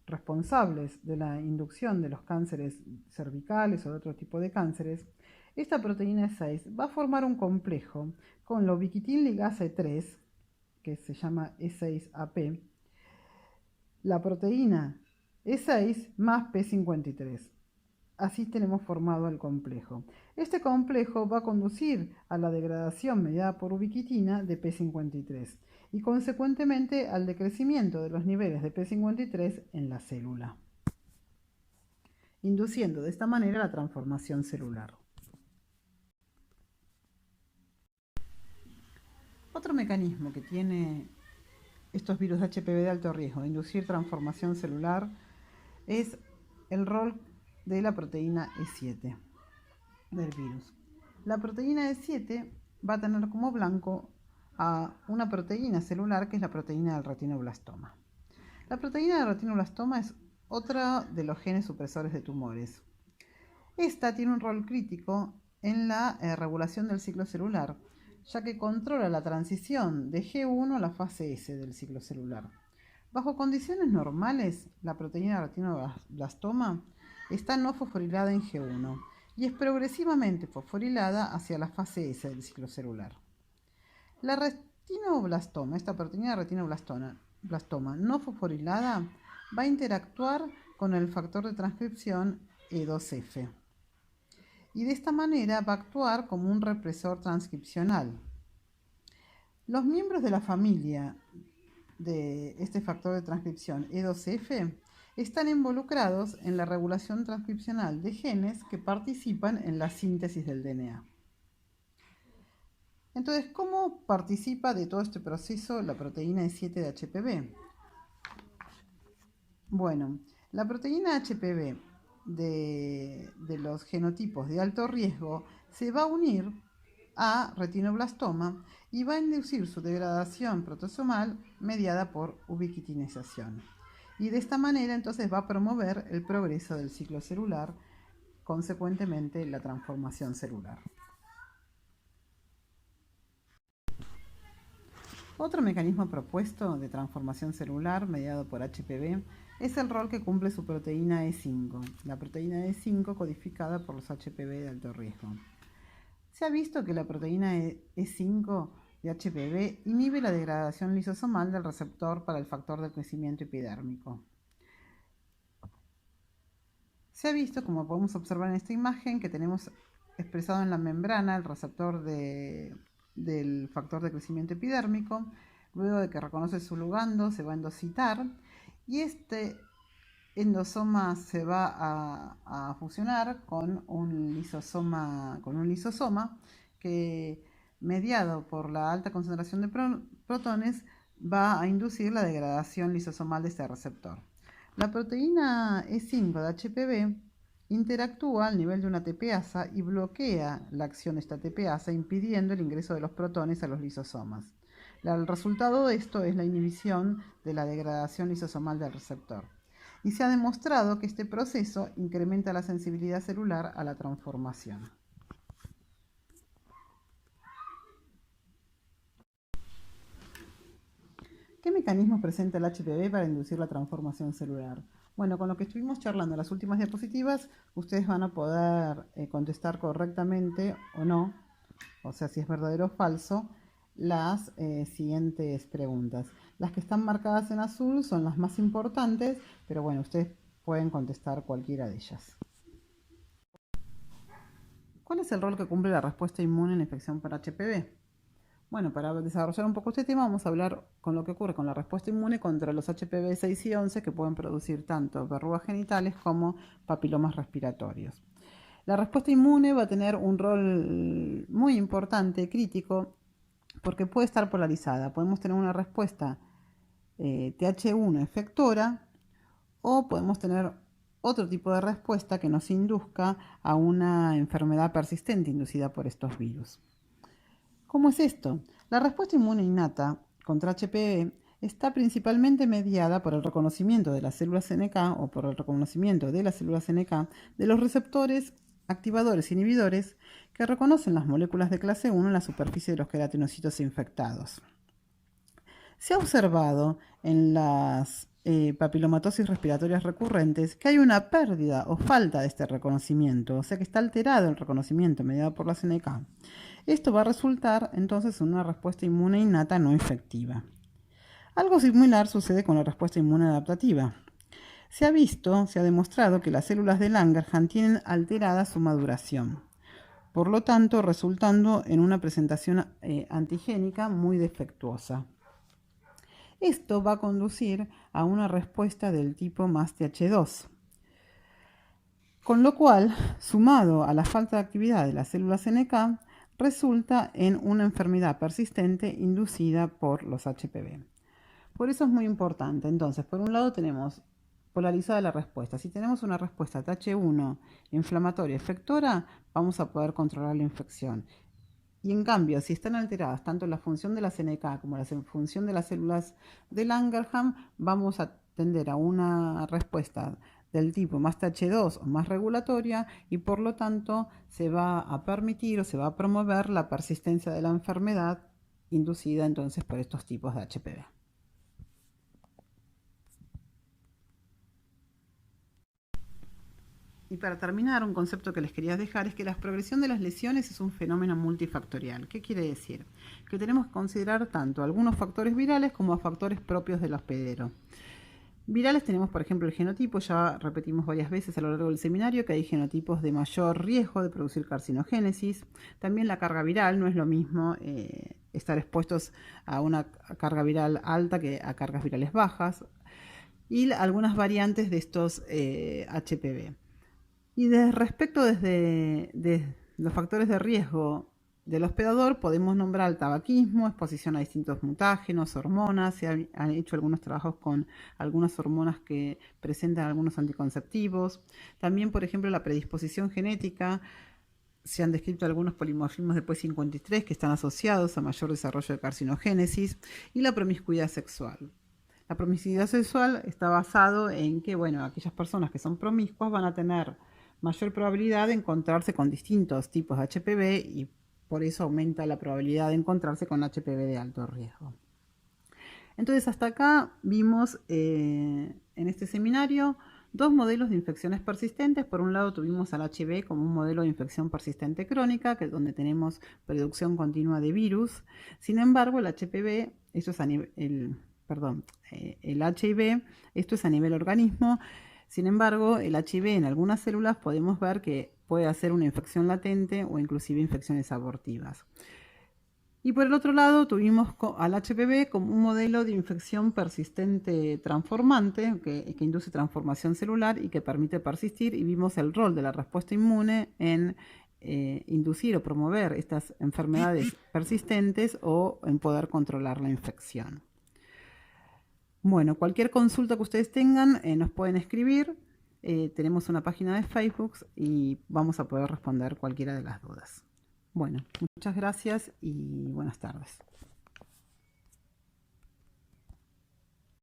responsables de la inducción de los cánceres cervicales o de otro tipo de cánceres. Esta proteína E6 va a formar un complejo con la ubiquitina ligasa E3, que se llama E6AP, la proteína E6 más P53. Así tenemos formado el complejo. Este complejo va a conducir a la degradación mediada por ubiquitina de P53 y consecuentemente al decrecimiento de los niveles de P53 en la célula, induciendo de esta manera la transformación celular. Otro mecanismo que tiene estos virus HPV de alto riesgo de inducir transformación celular es el rol de la proteína E7 del virus. La proteína E7 va a tener como blanco a una proteína celular que es la proteína del retinoblastoma. La proteína del retinoblastoma es otro de los genes supresores de tumores. Esta tiene un rol crítico en la regulación del ciclo celular, ya que controla la transición de G1 a la fase S del ciclo celular. Bajo condiciones normales, la proteína del retinoblastoma está no fosforilada en G1 y es progresivamente fosforilada hacia la fase S del ciclo celular. La retinoblastoma, esta proteína de retinoblastoma no fosforilada, va a interactuar con el factor de transcripción E2F y de esta manera va a actuar como un represor transcripcional. Los miembros de la familia de este factor de transcripción E2F están involucrados en la regulación transcripcional de genes que participan en la síntesis del DNA. Entonces, ¿cómo participa de todo este proceso la proteína E7 de HPV? Bueno, la proteína HPV de los genotipos de alto riesgo se va a unir a retinoblastoma y va a inducir su degradación proteasomal mediada por ubiquitinización. Y de esta manera entonces va a promover el progreso del ciclo celular, consecuentemente la transformación celular. Otro mecanismo propuesto de transformación celular mediado por HPV es el rol que cumple su proteína E5, la proteína E5 codificada por los HPV de alto riesgo. Se ha visto que la proteína E5 de HPV inhibe la degradación lisosomal del receptor para el factor de crecimiento epidérmico. Se ha visto, como podemos observar en esta imagen, que tenemos expresado en la membrana el receptor del factor de crecimiento epidérmico. Luego de que reconoce su ligando, se va a endocitar y este endosoma se va a fusionar con un lisosoma que, mediado por la alta concentración de protones, va a inducir la degradación lisosomal de este receptor. La proteína E5 de HPV interactúa al nivel de una ATPasa y bloquea la acción de esta ATPasa, impidiendo el ingreso de los protones a los lisosomas. El resultado de esto es la inhibición de la degradación lisosomal del receptor. y se ha demostrado que este proceso incrementa la sensibilidad celular a la transformación. ¿Qué mecanismos presenta el HPV para inducir la transformación celular? Bueno, con lo que estuvimos charlando en las últimas diapositivas, ustedes van a poder contestar correctamente o no, o sea, si es verdadero o falso, las siguientes preguntas. Las que están marcadas en azul son las más importantes, pero bueno, ustedes pueden contestar cualquiera de ellas. ¿Cuál es el rol que cumple la respuesta inmune en la infección por HPV? Bueno, para desarrollar un poco este tema vamos a hablar con lo que ocurre con la respuesta inmune contra los HPV 6 y 11 que pueden producir tanto verrugas genitales como papilomas respiratorios. La respuesta inmune va a tener un rol muy importante, crítico, porque puede estar polarizada. Podemos tener una respuesta Th1 efectora o podemos tener otro tipo de respuesta que nos induzca a una enfermedad persistente inducida por estos virus. ¿Cómo es esto? La respuesta inmune innata contra HPV está principalmente mediada por el reconocimiento de las células NK o por el reconocimiento de las células NK de los receptores activadores e inhibidores que reconocen las moléculas de clase 1 en la superficie de los queratinocitos infectados. Se ha observado en las papilomatosis respiratorias recurrentes que hay una pérdida o falta de este reconocimiento, o sea que está alterado el reconocimiento mediado por las NK. Esto va a resultar entonces en una respuesta inmune innata no efectiva. Algo similar sucede con la respuesta inmune adaptativa. Se ha demostrado que las células de Langerhans tienen alterada su maduración, por lo tanto resultando en una presentación antigénica muy defectuosa. Esto va a conducir a una respuesta del tipo MASTH2, con lo cual, sumado a la falta de actividad de las células NK, resulta en una enfermedad persistente inducida por los HPV. Por eso es muy importante. Entonces, por un lado tenemos polarizada la respuesta. Si tenemos una respuesta Th1 inflamatoria efectora, vamos a poder controlar la infección. Y en cambio, si están alteradas tanto la función de las NK como la función de las células de Langerhans, vamos a tender a una respuesta del tipo más TH2 o más regulatoria y por lo tanto se va a permitir o se va a promover la persistencia de la enfermedad inducida entonces por estos tipos de HPV. Y para terminar, un concepto que les quería dejar es que la progresión de las lesiones es un fenómeno multifactorial. ¿Qué quiere decir? Que tenemos que considerar tanto algunos factores virales como factores propios del hospedero. Virales tenemos, por ejemplo, el genotipo. Ya repetimos varias veces a lo largo del seminario que hay genotipos de mayor riesgo de producir carcinogénesis. También la carga viral, no es lo mismo estar expuestos a una carga viral alta que a cargas virales bajas. Y algunas variantes de estos HPV. Y respecto desde los factores de riesgo del hospedador, podemos nombrar el tabaquismo, exposición a distintos mutágenos, hormonas. Se han hecho algunos trabajos con algunas hormonas que presentan algunos anticonceptivos. También, por ejemplo, la predisposición genética. Se han descrito algunos polimorfismos de P53 que están asociados a mayor desarrollo de carcinogénesis. Y la promiscuidad sexual. La promiscuidad sexual está basado en que, bueno, aquellas personas que son promiscuas van a tener mayor probabilidad de encontrarse con distintos tipos de HPV y por eso aumenta la probabilidad de encontrarse con HPV de alto riesgo. Entonces hasta acá vimos en este seminario dos modelos de infecciones persistentes. Por un lado tuvimos al HIV como un modelo de infección persistente crónica, que es donde tenemos producción continua de virus. Sin embargo, el HPV, esto es a nivel, el HIV, esto es a nivel organismo. Sin embargo, el HIV en algunas células podemos ver que puede hacer una infección latente o inclusive infecciones abortivas. Y por el otro lado tuvimos al HPV como un modelo de infección persistente transformante que induce transformación celular y que permite persistir, y vimos el rol de la respuesta inmune en inducir o promover estas enfermedades persistentes o en poder controlar la infección. Bueno, cualquier consulta que ustedes tengan nos pueden escribir. Tenemos una página de Facebook y vamos a poder responder cualquiera de las dudas. Bueno, muchas gracias y buenas tardes.